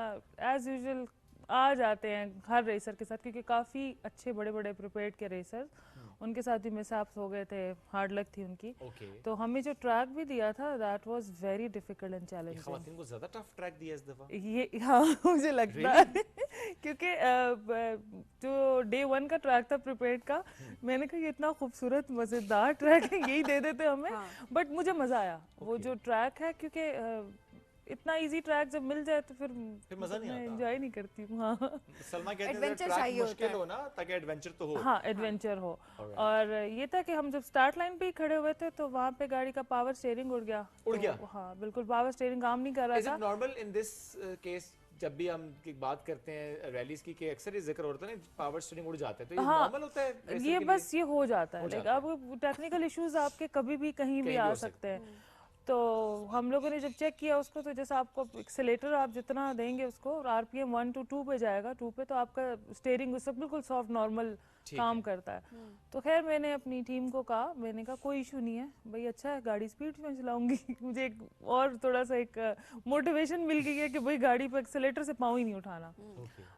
एज यूजुअल आ जाते हैं हर रेसर के साथ, क्योंकि काफ़ी अच्छे बड़े बड़े प्रिपेयर्ड के रेसर, उनके साथ भी मिसहैप्स हो गए थे, हार्ड लक थी उनकी। तो हमें जो ट्रैक भी दिया था, that was very difficult and challenging. ख़वातीन को ज़्यादा टफ ट्रैक दिया इस दफ़ा ये, हाँ मुझे लगता है क्योंकि जो डे 1 का ट्रैक था प्रिपेयर्ड का, मैंने कहा ये इतना खूबसूरत मज़ेदार ट्रैक है, यही दे देते हमें। बट मुझे मज़ा आया वो जो ट्रैक है, क्योंकि इतना इजी ट्रैक जब मिल जाए तो फिर मजा नहीं आता, एंजॉय नहीं करती हूँ। हाँ, सलमा कहते हैं ट्रैक मुश्किल हो ना, ताकि एडवेंचर तो हो। हाँ, एडवेंचर हो। और ये था कि हम जब स्टार्ट लाइन पे ही खड़े हुए थे, तो वहाँ पे गाड़ी का पावर स्टीयरिंग उड़ गया। हाँ बिल्कुल, पावर स्टीयरिंग काम नहीं कर रहा था। नॉर्मल इन दिस केस जब भी हम की बात करते हैं रैलीज की, कि अक्सर ये जिक्र होता है ना, पावर स्टीयरिंग उड़ जाता है, तो ये नॉर्मल होता है? ये बस ये हो जाता है, लाइक अब टेक्निकल इश्यूज आपके कभी भी कहीं भी आ सकते हैं। तो हम लोगों ने जब चेक किया उसको, तो जैसे आपको एक्सेलेरेटर आप जितना देंगे उसको, और आरपीएम 1 to 2 पे जाएगा, 2 पे तो आपका स्टीयरिंग उससे बिल्कुल सॉफ्ट नॉर्मल काम करता है। तो खैर मैंने अपनी टीम को कहा, मैंने कहा कोई इशू नहीं है भाई, अच्छा है गाड़ी स्पीड में चलाऊंगी। मुझे एक और थोड़ा सा एक मोटिवेशन मिल गई है कि भाई गाड़ी पे एक्सेलेरेटर से पाँव ही नहीं उठाना।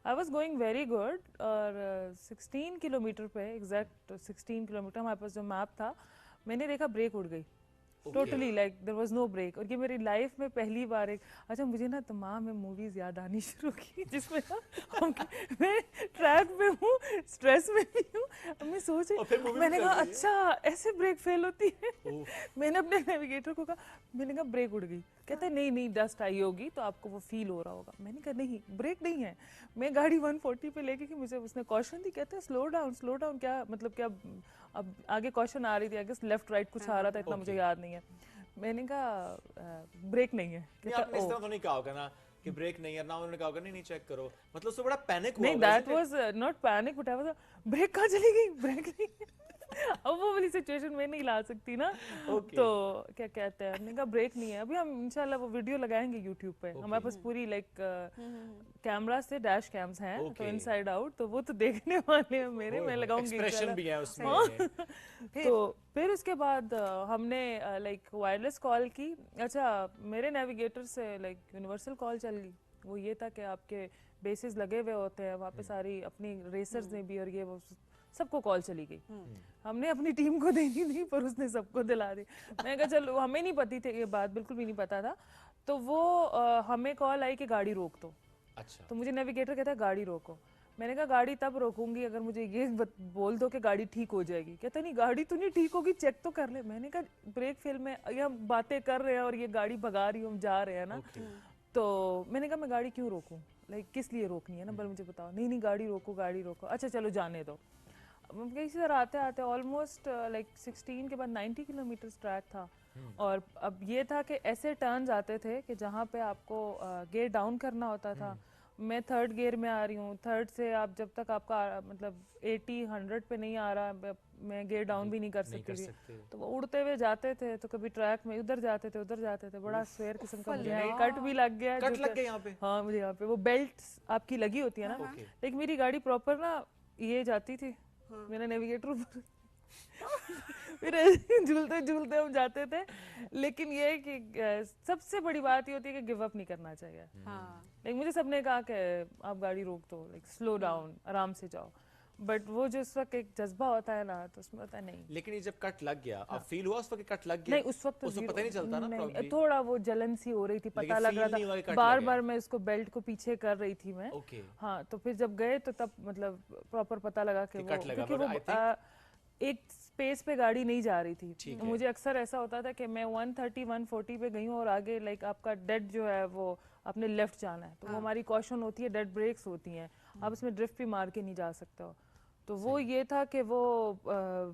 I was going very good, और 16 किलोमीटर पे, एग्जैक्ट 16 किलोमीटर हमारे पास जो मैप था, मैंने देखा ब्रेक उड़ गई totally, like there was no brake. और ये मेरी लाइफ में पहली बार एक, अच्छा मुझे ना तमाम में मूवीज याद आनी शुरू की, जिसमें ना मैं ट्रैक पे हूँ, स्ट्रेस में भी हूँ, मैं सोच रही, मैंने कहा अच्छा ऐसे ब्रेक फेल होती है। मैंने अपने नेविगेटर को कहा, मैंने कहा ब्रेक उड़ गई। कहता है नहीं डस्ट आई होगी तो आपको वो फील हो रहा होगा। मैंने कहा नहीं, ब्रेक नहीं है। मैं गाड़ी 140 पे लेके कि मुझे उसने कॉशन दी, कहता है स्लो डाउन। क्या मतलब, क्या अब आगे कॉशन आ रही थी, आगे लेफ्ट राइट कुछ आ रहा था, इतना मुझे याद नहीं है। मैंने कहा ब्रेक नहीं है। आपने इस तरह तो नहीं कहा होगा ना कि ब्रेक नहीं है ना, उन्होंने कहा होगा नहीं चेक करो, मतलब उससे बड़ा पैनिक हुआ। नहीं, that was not panic, but I was brake कहाँ चली गई, ब्रेक नहीं है। अब वो वाली सिचुएशन में नहीं ला सकती ना। तो क्या कहते हैं, हमने कहा ब्रेक नहीं है। अभी हम इंशाल्लाह वो वीडियो लगाएंगे यूट्यूब पे। हमारे पास पूरी लाइक कैमरा से डैश कैम्स हैं, तो इनसाइड आउट, तो वो तो देखने वाले हैं मेरे, मैं लगाऊंगी, एक्सप्रेशन भी है उसमें। तो फिर उसके बाद हमने लाइक वायरलेस कॉल की। अच्छा, मेरे नेविगेटर से लाइक यूनिवर्सल कॉल चल गई, वो ये था कि आपके बेसिस लगे हुए होते हैं वहाँ पे, सारी अपनी रेसर्स ने भी और ये वो सबको कॉल चली गई। हमने अपनी टीम को देनी थी पर उसने सबको दिला दी। मैंने कहा चलो, हमें नहीं पता थी ये बात, बिल्कुल भी नहीं पता था। तो वो हमें कॉल आई कि गाड़ी रोक दो। अच्छा। तो मुझे नेविगेटर कहता है गाड़ी रोको। मैंने कहा गाड़ी तब रोकूंगी अगर मुझे ये बोल दो कि गाड़ी ठीक हो जाएगी। कहता नहीं गाड़ी तो नहीं ठीक होगी, चेक तो कर ले। मैंने कहा ब्रेक फेल में ये हम बातें कर रहे हैं और ये गाड़ी भगा रही हूँ, हम जा रहे हैं ना। तो मैंने कहा मैं गाड़ी क्यों रोकूं, लाइक किस लिए रोकनी है ना, पर मुझे बताओ। नहीं नहीं गाड़ी रोको, गाड़ी रोको। अच्छा चलो जाने दो। अब इसी तरह आते आते ऑलमोस्ट लाइक 16 के बाद 90 किलोमीटर ट्रैक था। और अब ये था कि ऐसे टर्न्स आते थे कि जहाँ पे आपको गियर डाउन करना होता था। मैं थर्ड गियर में आ रही हूँ, थर्ड से आप जब तक आपका मतलब 80-100 पे नहीं आ रहा, मैं गियर डाउन भी नहीं कर सकती थी। तो वो उड़ते हुए जाते थे, तो कभी ट्रैक में उधर जाते थे। बड़ा स्वेयर किस्म का मुझे कट भी लग गया। कट लग गया यहाँ पे? हाँ मुझे यहाँ पे वो बेल्ट आपकी लगी होती है ना, लेकिन मेरी गाड़ी प्रॉपर ना ये जाती थी, मेरा नेविगेटर ऊपर फिर झूलते झूलते हम जाते थे। लेकिन ये कि सबसे बड़ी बात ये होती है कि गिव अप नहीं करना चाहिए। लेकिन मुझे सबने कहा कि आप गाड़ी रोक दो, लाइक स्लो डाउन, आराम से जाओ। बट वो जो उस वक्त एक जज्बा होता है ना, तो उसमें होता है नहीं। लेकिन ये जब कट लग गया, अब फील हुआ उस वक्त कट लग गया? नहीं उस वक्त तो पता नहीं चलता ना, नहीं, थोड़ा वो जलन सी हो रही थी, पता लग रहा था। बार बार मैं उसको बेल्ट को पीछे कर रही थी मैं। हाँ तो फिर जब गए तो तब मतलब प्रॉपर पता लगा कि वो, क्योंकि वो एक स्पेस पे गाड़ी नहीं जा रही थी। मुझे अक्सर ऐसा होता था कि मैं 130-140 पे गई हूँ और आगे लाइक आपका डेड जो है वो आपने लेफ्ट जाना है, तो वो हमारी कॉशन होती है, डेड ब्रेक्स होती हैं, आप उसमें ड्रिफ्ट भी मार के नहीं जा सकते हो। तो वो ये था कि वो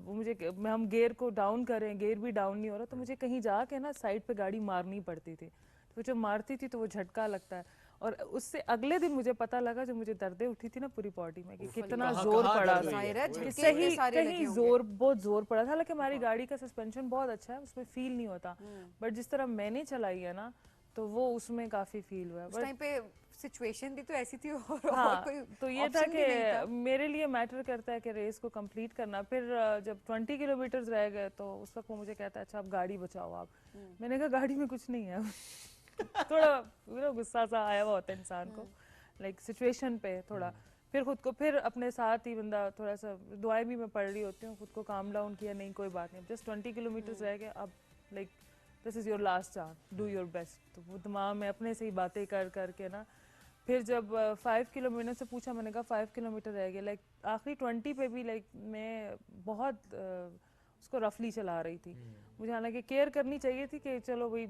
मुझे हम गियर को डाउन करें, गियर भी डाउन नहीं हो रहा, तो मुझे कहीं जाके ना साइड पे गाड़ी मारनी पड़ती थी। तो जब मारती थी तो वो झटका लगता है। और उससे अगले दिन मुझे पता लगा, जब मुझे दर्दें उठी थी ना पूरी बॉडी में, कि कितना जोर पड़ा था। सही कहीं जोर, बहुत जोर पड़ा था। हालांकि हमारी गाड़ी का सस्पेंशन बहुत अच्छा है, उसमें फील नहीं होता, बट जिस तरह मैंने चलाई है ना, तो वो उसमें काफी फील हुआ। उस टाइम पे सिचुएशन भी तो ऐसी थी और हाँ, कोई तो ये था कि मेरे लिए मैटर करता है कि रेस को कंप्लीट करना। फिर जब 20 किलोमीटर रह गए तो उस वक्त वो मुझे कहता है अच्छा अब गाड़ी बचाओ आप। मैंने कहा गाड़ी में कुछ नहीं है। थोड़ा गुस्सा सा आया हुआ होता है इंसान को, लाइक सिचुएशन पे थोड़ा। फिर खुद को फिर अपने साथ ही बंदा थोड़ा सा दुआएं भी मैं पढ़ रही होती हूँ, खुद को काम डाउन किया, नहीं कोई बात नहीं, जस्ट 20 किलोमीटर रह गए, अब like this is your last chance, do your best. तो वो दिमाग में अपने से ही बातें कर करके ना, फिर जब 5 किलोमीटर से पूछा, मैंने कहा 5 किलोमीटर रह गए, लाइक आखिरी 20 पे भी लाइक मैं बहुत उसको रफली चला रही थी। मुझे हालांकि केयर करनी चाहिए थी कि चलो भाई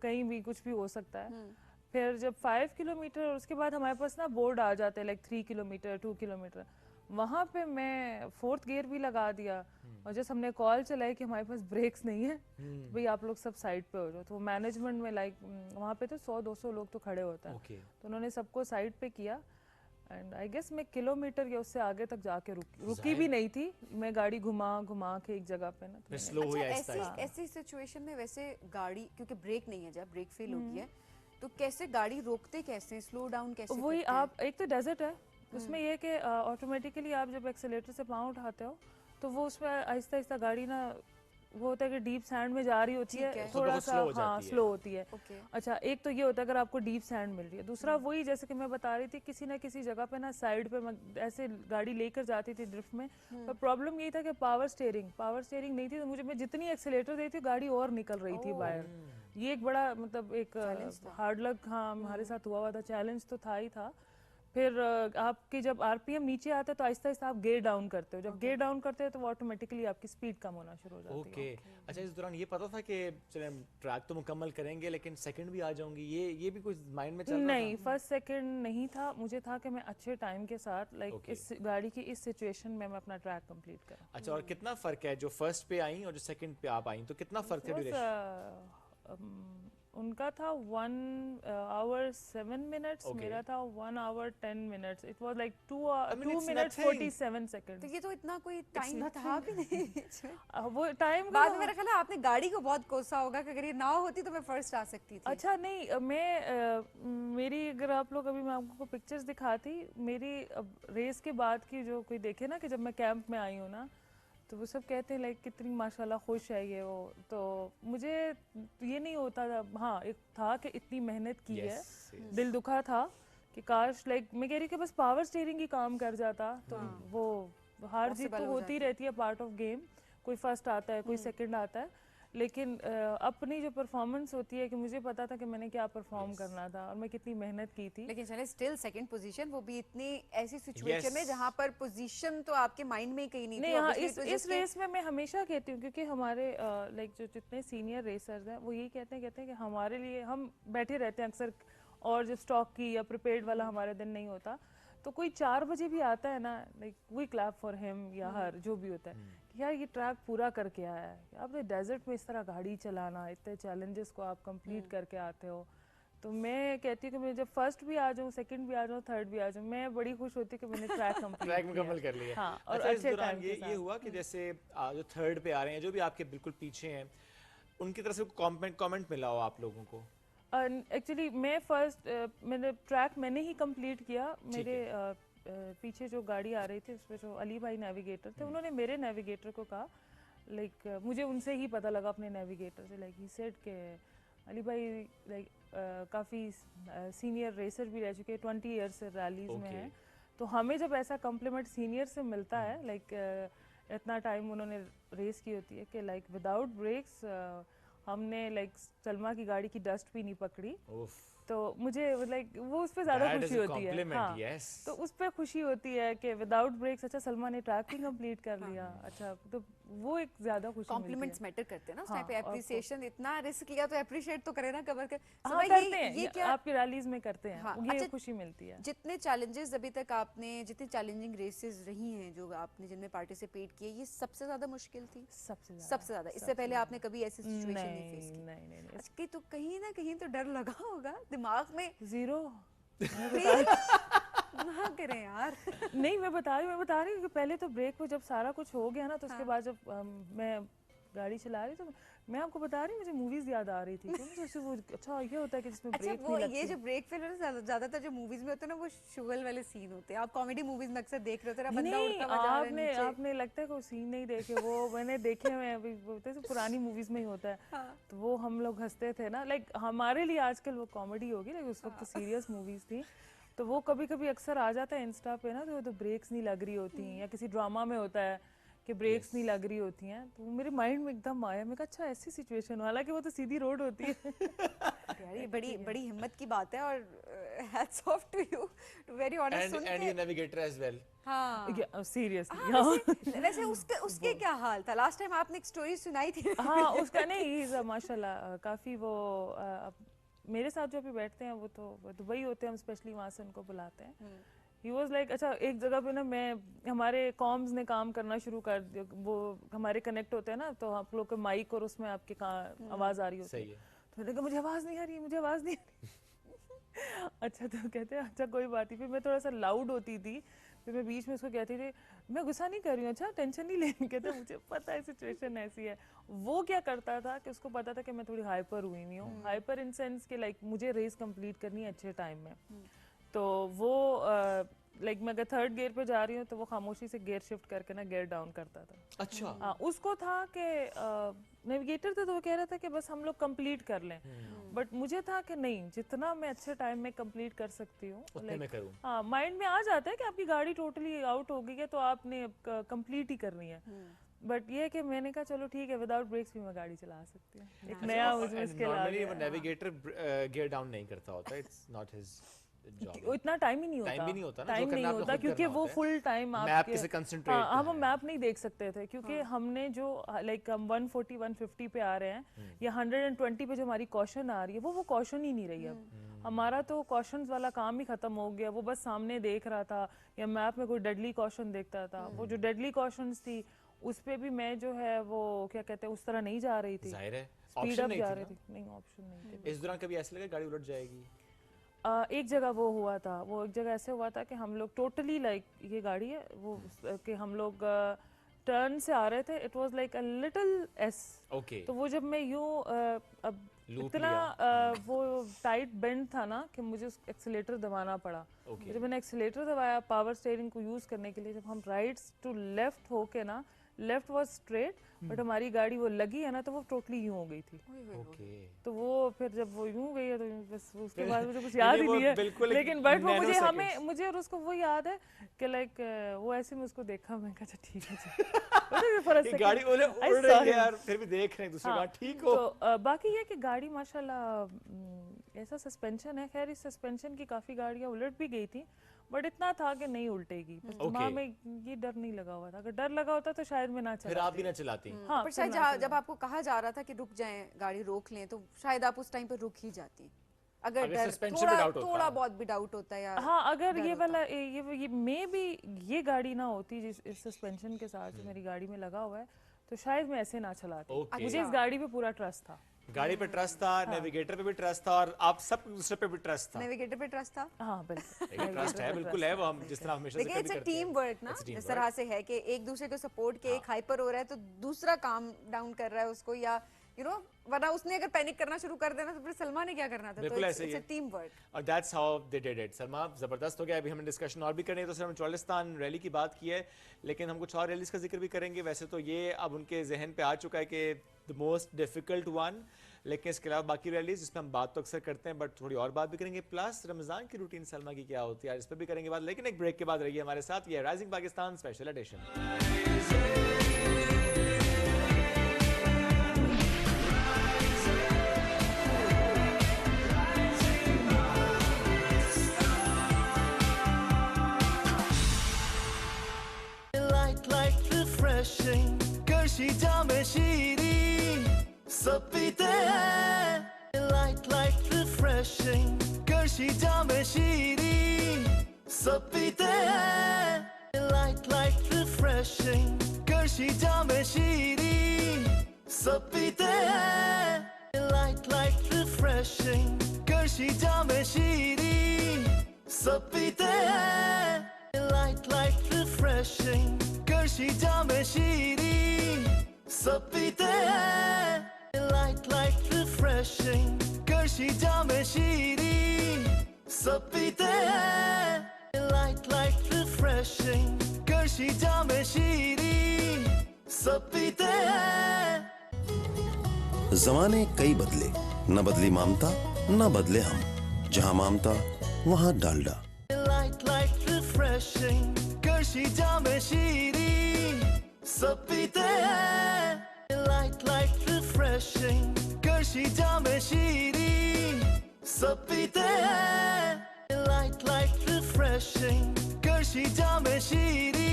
कहीं भी कुछ भी हो सकता है। फिर जब 5 किलोमीटर और उसके बाद हमारे पास ना बोर्ड आ जाते हैं लाइक 3 किलोमीटर 2 किलोमीटर, वहाँ पे मैं 4th गियर भी लगा दिया। और जैसे हमने कॉल चलाई कि हमारे पास ब्रेक्स नहीं है, तो भाई आप लोग सब साइड पे हो जाओ। तो मैनेजमेंट में लाइक वहाँ पे तो 100-200 लोग तो खड़े होता है, तो उन्होंने सबको साइड पे किया। एंड आई गेस मैं किलोमीटर या उससे आगे तक जाके रुकी भी नहीं थी। मैं गाड़ी घुमा घुमा के एक जगह पे ना, तो ऐसी सिचुएशन में वैसे गाड़ी, क्योंकि ब्रेक नहीं है, जब ब्रेक फेल होती है तो कैसे गाड़ी रोकते, कैसे स्लो डाउन कैसे? वही आप, एक तो डेजर्ट है, उसमें ये कि ऑटोमेटिकली आप जब एक्सेलेरेटर से पाँव उठाते हो तो वो उसमें आहिस्ता आहिस्ता गाड़ी ना, वो होता है कि डीप सैंड में जा रही होती है, थोड़ा सा हाँ स्लो होती है। अच्छा एक तो ये होता है अगर आपको डीप सैंड मिल रही है। दूसरा वही जैसे कि मैं बता रही थी, किसी ना किसी जगह पे ना साइड पे मैं ऐसे गाड़ी लेकर जाती थी ड्रिफ्ट में, पर प्रॉब्लम यही था कि पावर स्टीयरिंग नहीं थी, तो मुझे मैं जितनी एक्सेलेरेटर देती थी गाड़ी और निकल रही थी बाहर। ये एक बड़ा मतलब एक हार्ड लक हाँ हमारे साथ हुआ था, चैलेंज तो था ही था। फिर आपकी जब आरपीएम नीचे आता है तो आहिस्ता आहिस्ता आप गियर डाउन करते हो, जब गियर डाउन करते हो तो वो ऑटोमेटिकली आपकी स्पीड कम होना शुरू हो जाती है। अच्छा इस दौरान ये पता था कि चले ट्रैक तो मुकम्मल करेंगे लेकिन सेकंड भी आ जाऊंगी, ये भी कुछ माइंड में चल रहा था? नहीं, फर्स्ट सेकंड नहीं था, मुझे था कि मैं अच्छे टाइम के साथ लाइक इस गाड़ी की इस सिचुएशन में मैं अपना ट्रैक कंप्लीट करूं। अच्छा और कितना फर्क है जो फर्स्ट पे आई और जो सेकंड पे आप आई, तो कितना फर्क है ड्यूरेशन? उनका था 1 hour 7 minutes, मेरा था 1 hour 10 minutes। It was like 2 minutes 47 seconds। तो ये तो इतना कोई टाइम था भी नहीं। वो टाइम बाद में मेरा ख्याल है आपने गाड़ी को बहुत कोसा होगा कि अगर ये ना होती तो मैं फर्स्ट आ सकती थी। अच्छा नहीं, मैं मेरी अगर आप लोग अभी मैं आपको पिक्चर्स दिखाती, मेरी रेस के बाद की जो कोई देखे ना कि जब मैं कैंप में आई हूँ ना, तो वो सब कहते हैं लाइक कितनी माशाल्लाह खुश है ये वो। तो मुझे ये नहीं होता था, हाँ एक था कि इतनी मेहनत की है, दिल दुखा था, कि काश लाइक मैं कह रही कि बस पावर स्टीयरिंग ही काम कर जाता तो वो हार जीत तो होती रहती है, पार्ट ऑफ गेम। कोई फर्स्ट आता है, कोई सेकंड आता है, लेकिन अपनी जो परफॉर्मेंस होती है कि मुझे पता था कि मैंने क्या परफॉर्म करना था और मैं कितनी मेहनत की थी। लेकिन चले स्टिल सेकंड पोजीशन, वो भी इतनी ऐसी सिचुएशन में जहां पर पोजीशन तो आपके माइंड में ही कहीं नहीं थी। हाँ, इस रेस में मैं हमेशा कहती हूँ, क्योंकि हमारे लाइक जो जितने सीनियर रेसर्स हैं वो यही कहते हैं कि हमारे लिए हम बैठे रहते हैं अक्सर, और जब स्टॉक की या प्रिपेयर्ड वाला हमारा दिन नहीं होता तो कोई 4 बजे भी आता है ना, like we clap for him या हर जो भी होता है कि यार ये ट्रैक पूरा करके आया है। आपने डेजर्ट में इस तरह गाड़ी चलाना, इतने चैलेंजेस को आप कंप्लीट करके आते हो। तो मैं कहती हूँ कि मैं जब फर्स्ट भी आ जाऊँ, सेकंड भी आ जाऊँ, थर्ड भी आ जाऊँ, मैं बड़ी खुश होती कि मैंने ट्रैक मुकम्मल कर लिया। हाँ, और अच्छा, अच्छे टाइम के ये हुआ कि जैसे जो थर्ड पे आ रहे हैं, जो भी आपके बिल्कुल पीछे हैं, उनकी तरफ से कमेंट मिला हो आप लोगों को? एक्चुअली मैं फर्स्ट मैंने ट्रैक मैंने ही कंप्लीट किया। मेरे पीछे जो गाड़ी आ रही थी उसमें जो अली भाई नेविगेटर थे, उन्होंने मेरे नेविगेटर को कहा, लाइक मुझे उनसे ही पता लगा अपने नेविगेटर से, लाइक ही सेड के अली भाई लाइक काफ़ी सीनियर रेसर भी रह चुके हैं, 20 ईयर से रैलीज में हैं, तो हमें जब ऐसा कॉम्प्लीमेंट सीनियर से मिलता है, लाइक इतना टाइम उन्होंने रेस की होती है कि लाइक विदाउट ब्रेक्स हमने लाइक सलमा की गाड़ी की डस्ट भी नहीं पकड़ी, तो मुझे लाइक वो उस पर ज़्यादा खुशी होती है। हाँ, तो उस पर खुशी होती है कि विदाउट ब्रेक्स अच्छा सलमा ने ट्रैक भी कंप्लीट कर लिया। अच्छा, तो वो एक ज़्यादा खुशी, कॉम्प्लीमेंट्स मैटर करते हैं ना उस टाइम पे, एप्रिसिएशन, इतना रिस्क लिया तो अप्रिशिएट तो करे ना, कवर कर। हाँ, करते हैं, ये क्या आपकी रैलीज में करते हैं। ये अच्छा, खुशी मिलती है। जितने चैलेंजेस अभी तक आपने, जितनी चैलेंजिंग रेसेस रही हैं जो आपने जिनमें पार्टिसिपेट किए, ये सबसे ज़्यादा मुश्किल थी? सबसे ज़्यादा। इससे पहले आपने कभी ऐसी सिचुएशन नहीं फेस की? नहीं। तो कहीं ना कहीं तो डर लगा होगा दिमाग में? जीरो ना करें यार। नहीं, मैं बता रही हूँ कि पहले तो ब्रेक पे जब सारा कुछ हो गया ना, तो उसके बाद जब मैं गाड़ी चला रही तो मैं आपको बता रही हूँ, मुझे मूवीज याद आ रही थी। जैसे वो अच्छा ये होता है कि जिसमें ब्रेक नहीं लगती। ये जो ब्रेक फेलियर ज़्यादातर जो मूवीज में होते हैं ना, वो शुगल वाले सीन होते हैं। आप कॉमेडी मूवीज में अक्सर देख रहे होते हैं, बंदा उड़ता हुआ जा रहा है नीचे। आपने लगता है कोई सीन नहीं देखे, वो मैंने देखे हुए हैं, बोलते हैं पुरानी मूवीज में ही होता है। तो वो हम लोग हंसते थे ना, लाइक हमारे लिए आजकल वो कॉमेडी होगी, लेकिन उस वक्त सीरियस मूवीज थी। तो वो कभी कभी अक्सर आ जाता है इंस्टा पे ना, तो ब्रेक्स नहीं लग रही होती हैं, या किसी ड्रामा में होता है कि ब्रेक्स नहीं लग रही होती हैं, तो मेरे माइंड में एकदम आया, मैं कहा अच्छा ऐसी सिचुएशन, हालांकि वो तो सीधी रोड होती है। यार ये बड़ी हिम्मत की बात है, और hats off to you, too very honest. And your navigator as well. हाँ, सीरियसली। वैसे उसके क्या हाल था? लास्ट टाइम आपने एक स्टोरी सुनाई थी। हाँ, उसका नहीं, माशाल्लाह काफी वो मेरे साथ जो भी बैठते हैं वो तो दुबई होते हैं, हम स्पेशली वहाँ से उनको बुलाते हैं। He was like, अच्छा एक जगह पे ना हमारे कॉम्स ने काम करना शुरू कर दिया, वो हमारे कनेक्ट होते हैं ना, तो आप लोग के माइक और उसमें आपके आवाज़ आ रही होती है। तो मैंने कहा मुझे आवाज़ नहीं आ रही, मुझे आवाज़ नहीं आ रही। अच्छा, तो कहते हैं अच्छा कोई बात नहीं। फिर मैं थोड़ा सा लाउड होती थी, फिर मैं बीच में उसको कहती थी मैं गुस्सा नहीं कर रही हूँ, अच्छा टेंशन नहीं लेनी। कहते मुझे पता है सिचुएशन ऐसी है। वो क्या करता था कि उसको पता था कि मैं थोड़ी हाइपर हुई हुई हूँ, हाइपर इन सेंस कि लाइक मुझे रेस कंप्लीट करनी है अच्छे टाइम में। तो वो लाइक मैं अगर थर्ड गियर पे जा रही हूँ तो वो खामोशी से गियर शिफ्ट करके ना गियर डाउन करता था। अच्छा। हाँ, उसको था कि नेविगेटर थे तो वो कह रहा था कि बस हम लोग कंप्लीट कर लें, बट मुझे था कि नहीं, जितना मैं अच्छे टाइम में कंप्लीट कर सकती हूँ उतने में करूँ। हाँ, माइंड में आ जाता है कि आपकी गाड़ी टोटली आउट हो गई है तो आपने कंप्लीट ही करनी है। बट ये कि मैंने कहा चलो ठीक है, विदाउट ब्रेक्स भी मैं गाड़ी चला सकती हूँ। एक नया उसमें स्किल आ गया। वो नेविगेटर गियर डाउन नहीं करता होता, इट्स नॉट हिज जॉब। इतना टाइम ही नहीं होता, टाइम नहीं होता क्योंकि वो फुल टाइम मैप से कंसंट्रेट। हाँ, हम मैप नहीं देख सकते थे क्योंकि हमने जो लाइक हम 140 150 पे आ रहे हैं या 120 पे जो हमारी कॉशन आ रही है वो कॉशन ही नहीं रही अब। हमारा तो कॉशंस वाला काम ही खत्म हो गया। वो बस सामने देख रहा था या मैप में कोई डेडली कॉशन देखता था। वो जो डेडली कॉशंस थी उस पे भी मैं जो है वो क्या कहते हैं उस तरह नहीं जा रही थी, जाहिर है स्पीड अप जा रही थी। नहीं, ऑप्शन नहीं थे। इस दौरान कभी ऐसा लगा गाड़ी उलट जाएगी? एक जगह वो हुआ था, वो एक जगह ऐसे हुआ था कि हम लोग टोटली लाइक ये गाड़ी है वो कि हम लोग टर्न से आ रहे थे, it was like a little S. तो वो जब मैं यूं अब इतना वो टाइट बेंड था ना कि मुझे उस एक्सीलेटर दबाना पड़ा। जब मैंने एक्सीलेटर दबाया पावर स्टीयरिंग को यूज़ करने के लिए, जब हम राइट टू लेफ्ट होके ना लेफ्ट वाज स्ट्रेट, बट हमारी गाड़ी वो लगी है ना तो वो टोटली यूं हो गई थी। तो वो फिर जब वो यूं गई है तो बस उसके बाद मुझे कुछ याद ही नहीं है, लेकिन बट वो मुझे और उसको वो याद है कि लाइक वो ऐसे में उसको देखा, मैं कहा अच्छा ठीक है जी गाड़ी उड़ रही है यार, फिर भी देख रहे हैं दूसरे का ठीक हो। तो बाकी ये कि गाड़ी माशाल्लाह ऐसा सस्पेंशन है, खैर इस सस्पेंशन की काफी गाड़ियां उलट भी गई थी, बट इतना था कि नहीं उल्टेगी, बस दिमाग में ये डर नहीं लगा हुआ था। अगर डर लगा होता तो शायद मैं ना चलाती, फिर आप भी ना चलाती। हाँ, पर शायद जब आपको कहा जा रहा था कि रुक जाएं, गाड़ी रोक लें, तो शायद आप उस टाइम पे रुक ही जाती अगर डर थोड़ा बहुत भी डाउट होता है। हाँ, अगर ये वाला ये मे भी ये गाड़ी ना होती जिस इस सस्पेंशन के साथ जो मेरी गाड़ी में लगा हुआ है, तो शायद मैं ऐसे ना चलाती। मुझे इस गाड़ी पे पूरा ट्रस्ट था, गाड़ी पे ट्रस्ट था, नेविगेटर पे भी ट्रस्ट था, और आप सब दूसरे पे भी ट्रस्ट था। नेविगेटर पे ट्रस्ट था, हाँ बिल्कुल ट्रस्ट है, बिल्कुल है, वो हम जिस तरह हमेशा से कभी करते हैं। टीम वर्क ना, जिस तरह से है कि एक दूसरे को सपोर्ट के, एक हाइपर हो रहा है तो दूसरा काम डाउन कर रहा है उसको, या वरना उसने अगर पैनिक करना शुरू कर देना तो फिर सलमा ने क्या करना था। बिल्कुल ऐसे ही है, टीम वर्क, और that's how they did it. Salma जबरदस्त हो गया। अभी हमने डिस्कशन और भी करनी है, तो सिर्फ हम चोलिस्तान रैली की बात की है, लेकिन हम कुछ और रैलीज का जिक्र भी करेंगे। वैसे तो ये अब उनके जहन पे आ चुका है कि द मोस्ट डिफिकल्ट वन, लेकिन इसके अलावा बाकी रैलीज जिसमें हम बात तो अक्सर करते हैं, बट थोड़ी और बात भी करेंगे। प्लस रमजान की रूटीन सलमा की क्या होती है, इस पर भी करेंगे बात, लेकिन एक ब्रेक के बाद रहिए हमारे साथ। ये राइजिंग पाकिस्तान स्पेशल एडिशन। करशी जामे शीरी सब पीते हैं, लाइट रिफ्रेशिंग करशी जामे शीरी सब पीते हैं, लाइट रिफ्रेशिंग करशी जामे शीरी सब पीते हैं, लाइट रिफ्रेशिंग करशी जामे शीरी सब पीते हैं, लाइट रिफ्रेशिंग करशी जामे शीरी सब पीते हैं, लाइट रिफ्रेशिंग करशी जामे शीरी सब पीते हैं, लाइट रिफ्रेशिंग करशी जामे शीरी सब पीते हैं। जमाने कई बदले, न बदली ममता न बदले हम, जहाँ ममता वहाँ डालडा। लाइट रिफ्रेशिंग करशी जामे शीरी सब पीते हैं, लाइट रिफ्रेशिंग करशी जामे शीरी सब पीते हैं, लाइट रिफ्रेशिंग करशी जामे शीरी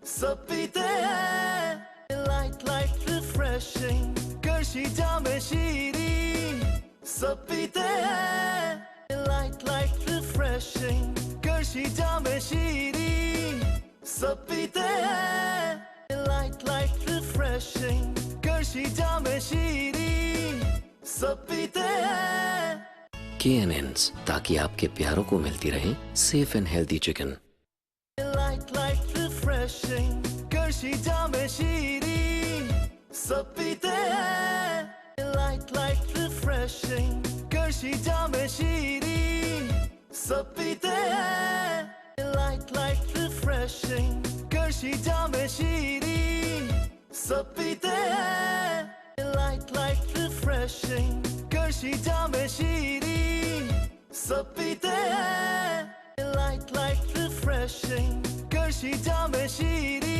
सब पीते हैं, लाइट रिफ्रेशिंग करशी जामे शीरी सब पीते हैं, लाइट रिफ्रेशिंग करशी जामे शीरी सब पीते हैं, लाइट रिफ्रेशिंग करशी जामे शीरी सब पीते हैं। KNNs, ताकि आपके प्यारों को मिलती रहे safe and healthy chicken. Light refreshing करशी जामे शीरी सब पीते हैं, लाइट रिफ्रेशिंग करशी जामे शीरी सब पीते हैं, लाइट रिफ्रेशिंग करशी जामे शीरी सब पीते हैं, लाइट रिफ्रेशिंग करशी जामे शीरी सब पीते हैं, लाइट रिफ्रेशिंग करशी जामे शीरी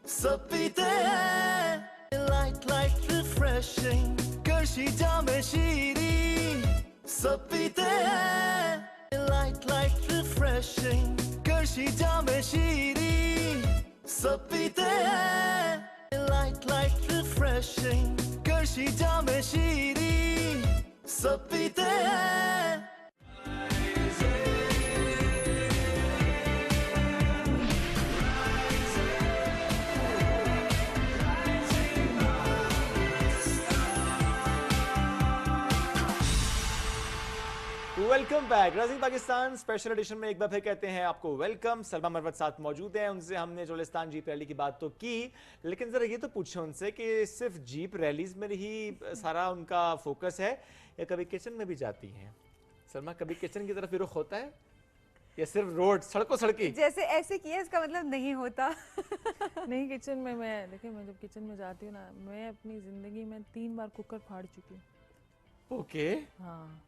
सब पीते हैं, लाइट रिफ्रेशिंग करशी जामे शीरी सब पीते हैं, लाइट रिफ्रेशिंग करशी जामे शीरी सब पीते हैं, लाइट रिफ्रेशिंग करशी जामे शीरी सब पीते हैं। Welcome back. Rising Pakistan special edition में एक बार फिर कहते हैं आपको वेलकम। सलमा मरवत साथ मौजूद हैं, उनसे हमने चोलिस्तान जीप रैली की बात तो की, लेकिन जरा ये तो पूछे उनसे कि सिर्फ जीप रैलीज में ही सारा उनका फोकस है या कभी किचन में भी जाती हैं? सलमा, कभी किचन की तरफ रुख होता है? या सिर्फ रोड सड़कों सड़की? जैसे ऐसे किया इसका मतलब नहीं होता। नहीं, किचन में मैं देखिए, मैं जब किचन में जाती हूँ ना, मैं अपनी ज़िंदगी में 3 बार कुकर फाड़ चुकी हूँ। ओके। हाँ,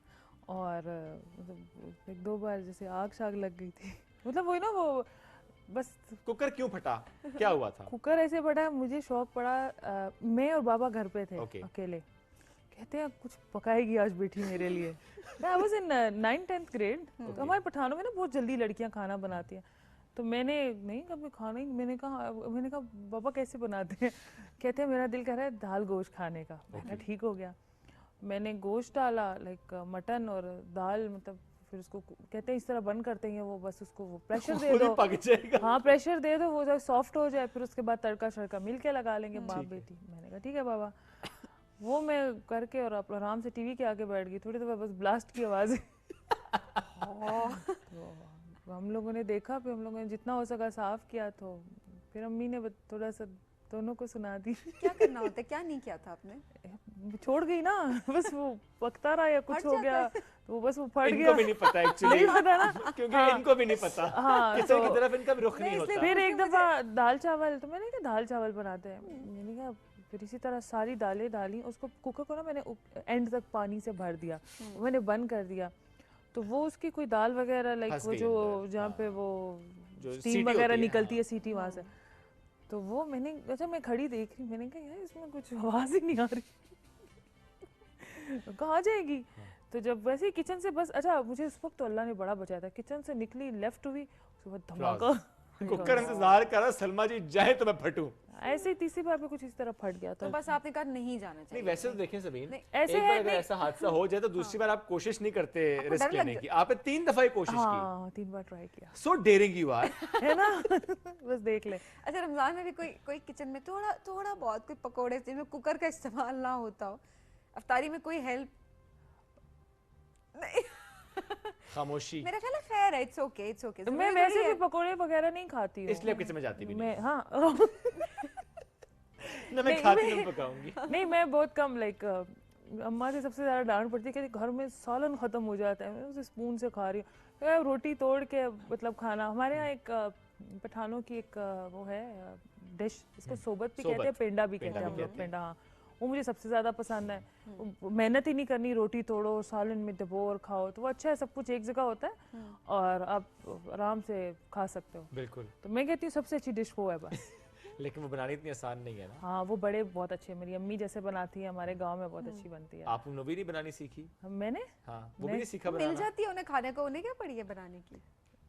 और मतलब 1-2 बार जैसे आग शाग लग गई थी। मतलब वही ना, वो बस कुकर क्यों फटा, क्या हुआ था? कुकर ऐसे फटा, मुझे शौक पड़ा, मैं और बाबा घर पे थे अकेले, कहते हैं कुछ पकाएगी आज बेटी मेरे लिए। I was in 9th-10th grade. तो हमारे पठानों में ना बहुत जल्दी लड़कियां खाना बनाती हैं, तो मैंने नहीं कभी खाना ही, मैंने कहा बाबा कैसे बनाते हैं? कहते हैं मेरा दिल कर रहा है दाल गोश्त खाने का। मैंने ठीक हो गया, मैंने गोश्त डाला, लाइक मटन और दाल, मतलब फिर उसको कहते हैं इस तरह बंद करते हैं, वो बस उसको वो प्रेशर दे दो, पक जाएगा। हाँ प्रेशर दे दो, वो जब सॉफ्ट हो जाए फिर उसके बाद तड़का शड़का मिल के लगा लेंगे बाप बेटी। मैंने कहा ठीक है बाबा। वो मैं करके और आराम से टीवी के आगे बैठ गई, थोड़ी देर बस ब्लास्ट की आवाज़। तो हम लोगों ने देखा, फिर हम लोगों ने जितना हो सका साफ किया, तो फिर अम्मी ने थोड़ा सा दोनों को सुना दी। क्या करना होता है, क्या नहीं किया था आपने? छोड़ गई ना, बस वो पकता रहा या कुछ हो गया, तो बस वो फट गया। इनको भी नहीं पता एक्चुअली, नहीं पता ना, क्योंकि हाँ, इनको भी नहीं पता। हाँ, किसी की तरफ इनका रुख नहीं होता। फिर एक दफा दाल चावल, तो मैंने कहा दाल चावल बनाते हैं, मैंने कहा फिर इसी तरह सारी दालें डाली, उसको कुकर को ना मैंने एंड तक पानी से भर दिया, मैंने बंद कर दिया, तो वो उसकी कोई दाल वगैरह लाइक वो जो जहाँ पे वो स्टीम वगैरह निकलती है सीटी वहाँ से, तो वो मैंने, अच्छा मैं खड़ी देख रही, मैंने कहा यार इसमें कुछ आवाज़ ही नहीं आ रही, कहाँ जाएगी? तो जब वैसे ही किचन से बस, अच्छा मुझे उस वक्त तो अल्लाह ने बड़ा बचाया था, किचन से निकली लेफ्ट हुई, उसके बाद धमाका, कुकर इंतजार कर रहा सलमा जी जाए तो मैं फटूं। ऐसे ही तीसरी बार पे कुछ इस तरह फट गया था। तो बस आपने कहा नहीं जाना चाहिए। नहीं वैसे तो देखें सबीन, ऐसे एक बार अगर ऐसा हादसा हो जाए तो दूसरी बार आप कोशिश नहीं करते रिस्क लेने की, आपने 3 दफा कोशिश की। हाँ 3 बार ट्राई किया। सो डेयरिंग यू आर, है ना? बस देख ले। अच्छा रमजान में भी कोई किचन में थोड़ा बहुत कोई पकौड़े जिनमें कुकर का इस्तेमाल ना होता हो, अफ्तारी में कोई हेल्प नहीं? खामोशी। मेरा ख्याल है खैर है, इट्स ओके। मैं वैसे भी पकोड़े वगैरह नहीं खाती हूँ, इसलिए किचन में जाती भी नहीं। मैं हाँ ना मैं खाती हूँ पकाऊंगी। नहीं मैं बहुत कम, लाइक अम्मा से सबसे ज़्यादा डांट पड़ती है कि घर में सालन ख़त्म हो जाता है, मैं उसे स्पून से खा रही हूँ, रोटी तोड़ के मतलब खाना। हमारे यहाँ एक पठानों की एक वो है डिश, इसको सोबत भी कहते हैं, पेंडा भी कहते हैं हम लोग, पेंडा, हाँ वो मुझे सबसे ज़्यादा पसंद है। मेहनत ही नहीं करनी, रोटी तोड़ो, सालन में दबो और खाओ, तो वो अच्छा है, सब कुछ एक जगह होता है और आप आराम से खा सकते हो। बिल्कुल। तो मैं कहती हूँ सबसे अच्छी डिश वो है बस। लेकिन वो बनानी इतनी आसान नहीं है ना। हाँ वो बड़े बहुत अच्छे, मेरी अम्मी जैसे बनाती है, हमारे गांव में बहुत अच्छी बनती है। आप उन्होंने भी नहीं बनानी सीखी? मैंने, हाँ वो भी नहीं सीखा बनाना। मिल जाती है उन्हें खाने को, उन्हें क्या पड़ी है बनाने की?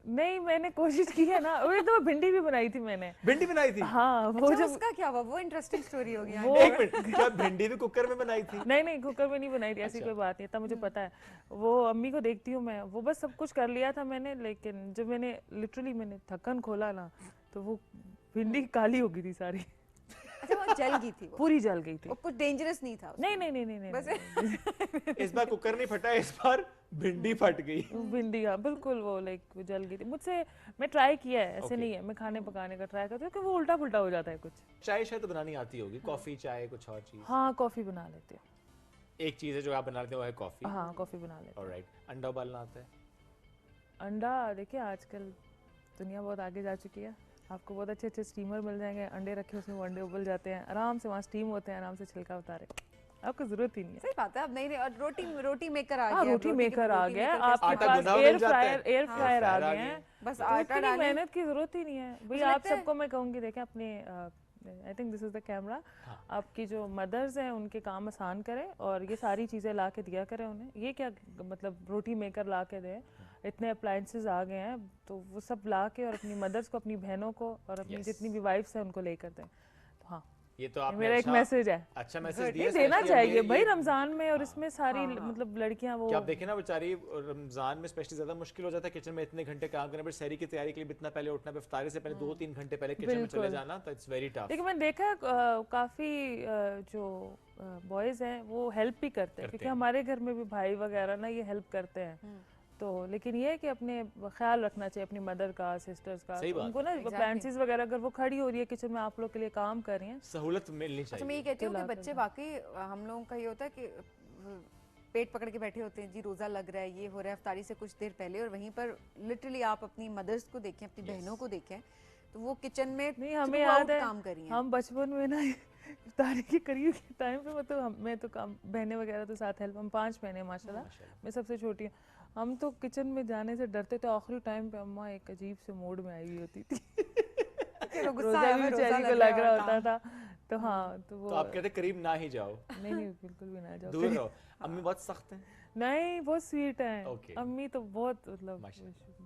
नहीं मैंने कोशिश की है ना, वो तो भिंडी भी बनाई थी मैंने। भिंडी बनाई थी? हाँ वो अच्छा, जब उसका क्या हुआ? वो इंटरेस्टिंग स्टोरी हो गया। वो एक मिनट, क्या भिंडी भी कुकर में बनाई थी? नहीं कुकर में नहीं बनाई थी, ऐसी कोई बात नहीं, तब मुझे पता है। वो अम्मी को देखती हूँ मैं, वो बस सब कुछ कर लिया था मैंने, लेकिन जब मैंने लिटरली मैंने ढक्कन खोला ना, तो वो भिंडी काली हो गई थी सारी। अच्छा वो जल गई थी? वो पूरी जल गई थी। वो कुछ डेंजरस नहीं था? नहीं बस इस बार कुकर नहीं फटा, इस बार भिंडी फट गई। भिंडी हाँ बिल्कुल, वो लाइक जल गई थी मुझसे। मैं ट्राई किया है, ऐसे नहीं है, मैं खाने पकाने का ट्राई करती हूँ, क्योंकि वो उल्टा पुल्टा हो जाता है कुछ। चाय शायद तो बनानी आती होगी, कॉफी चाय कुछ और चीज? हाँ कॉफी बना लेते हैं। एक चीज है जो आप बना लेते हो वो है कॉफी। हाँ कॉफी बना लेते हैं। ऑलराइट। अंडा उबालना आता है? अंडा देखिए आजकल दुनिया बहुत आगे जा चुकी है, आपको बहुत अच्छे अच्छे स्टीमर मिल जाएंगे, अंडे रखे उसमें वो अंडे उबल जाते हैं, आराम से वहाँ स्टीम होते हैं, आराम से छिलका उतारे, आपको जरूरत ही नहीं है। सही बात है। अब नहीं और रोटी मेकर आ गया। हाँ रोटी मेकर आ गया, आपके पास एयर फ्रायर आ गए हैं, बस आटा डालने, मेहनत की जरूरत ही नहीं है भाई। आप सबको मैं कहूँगी देखें अपने, I think this is the camera, आपकी जो मदर्स हैं उनके काम आसान करें और ये सारी चीज़ें ला के दिया करें उन्हें। ये क्या मतलब रोटी मेकर ला के दें, इतने अप्लायंसेस आ गए हैं, तो वो सब ला के और अपनी मदर्स को, अपनी बहनों को और अपनी जितनी भी वाइफ्स हैं उनको लेकर दें। तो हाँ ये तो आपने मेरा एक मैसेज है, अच्छा मैसेज दिया, देना चाहिए भाई रमजान में। और इसमें सारी मतलब लड़कियां वो, क्या आप देखें ना बेचारी रमजान में स्पेशली ज्यादा मुश्किल हो जाता है किचन में इतने घंटे काम करना, बट सहरी की तैयारी के लिए इतना पहले उठना, इफ्तारी से पहले 2-3 घंटे पहले किचन में चले जाना, तो इट्स वेरी टफ। लेकिन मैंने देखा काफी जो बॉयज हैं वो हेल्प भी करते हैं, क्योंकि हमारे घर में भी भाई वगैरह ना ये हेल्प करते हैं। तो लेकिन ये है कि अपने ख्याल रखना चाहिए अपनी मदर का, सिस्टर्स का, तो उनको ना अप्लायंसेस वगैरह अगर वो खड़ी हो रही है किचन में, आप लोग के लिए काम कर रही हैं, सहूलत मिलनी चाहिए। अच्छा मैं ये कहती हूँ कि बच्चे वाकई हम लोगों का ये होता है कि पेट पकड़ के बैठे होते हैं जी, रोज़ा लग रहा है, ये हो रहा है, इफ्तारी से कुछ देर पहले, और वहीं पर लिटरली आप अपनी मदर्स को देखें, अपनी बहनों को देखें, तो वो किचन में नहीं, हमें याद है काम कर रही हैं। हम बचपन में ना इफ्तारी के करीब के टाइम पे मतलब मैं तो काम, बहनें वगैरह तो साथ हेल्प, हम 5 बहनें माशाल्लाह, मैं सबसे छोटी हूँ। हम तो किचन में जाने से डरते थे, आखिरी टाइम पे अम्मा एक अजीब से मूड में आई हुई होती थी रोज़ा भी बेचारी को लग रहा होता था, तो हाँ तो वो, तो आप कहते करीब ना ही जाओ। नहीं नहीं बिल्कुल भी ना जाओ, दूर रहो। अम्मी बहुत सख्त हैं? नहीं बहुत स्वीट है Okay. अम्मी तो बहुत मतलब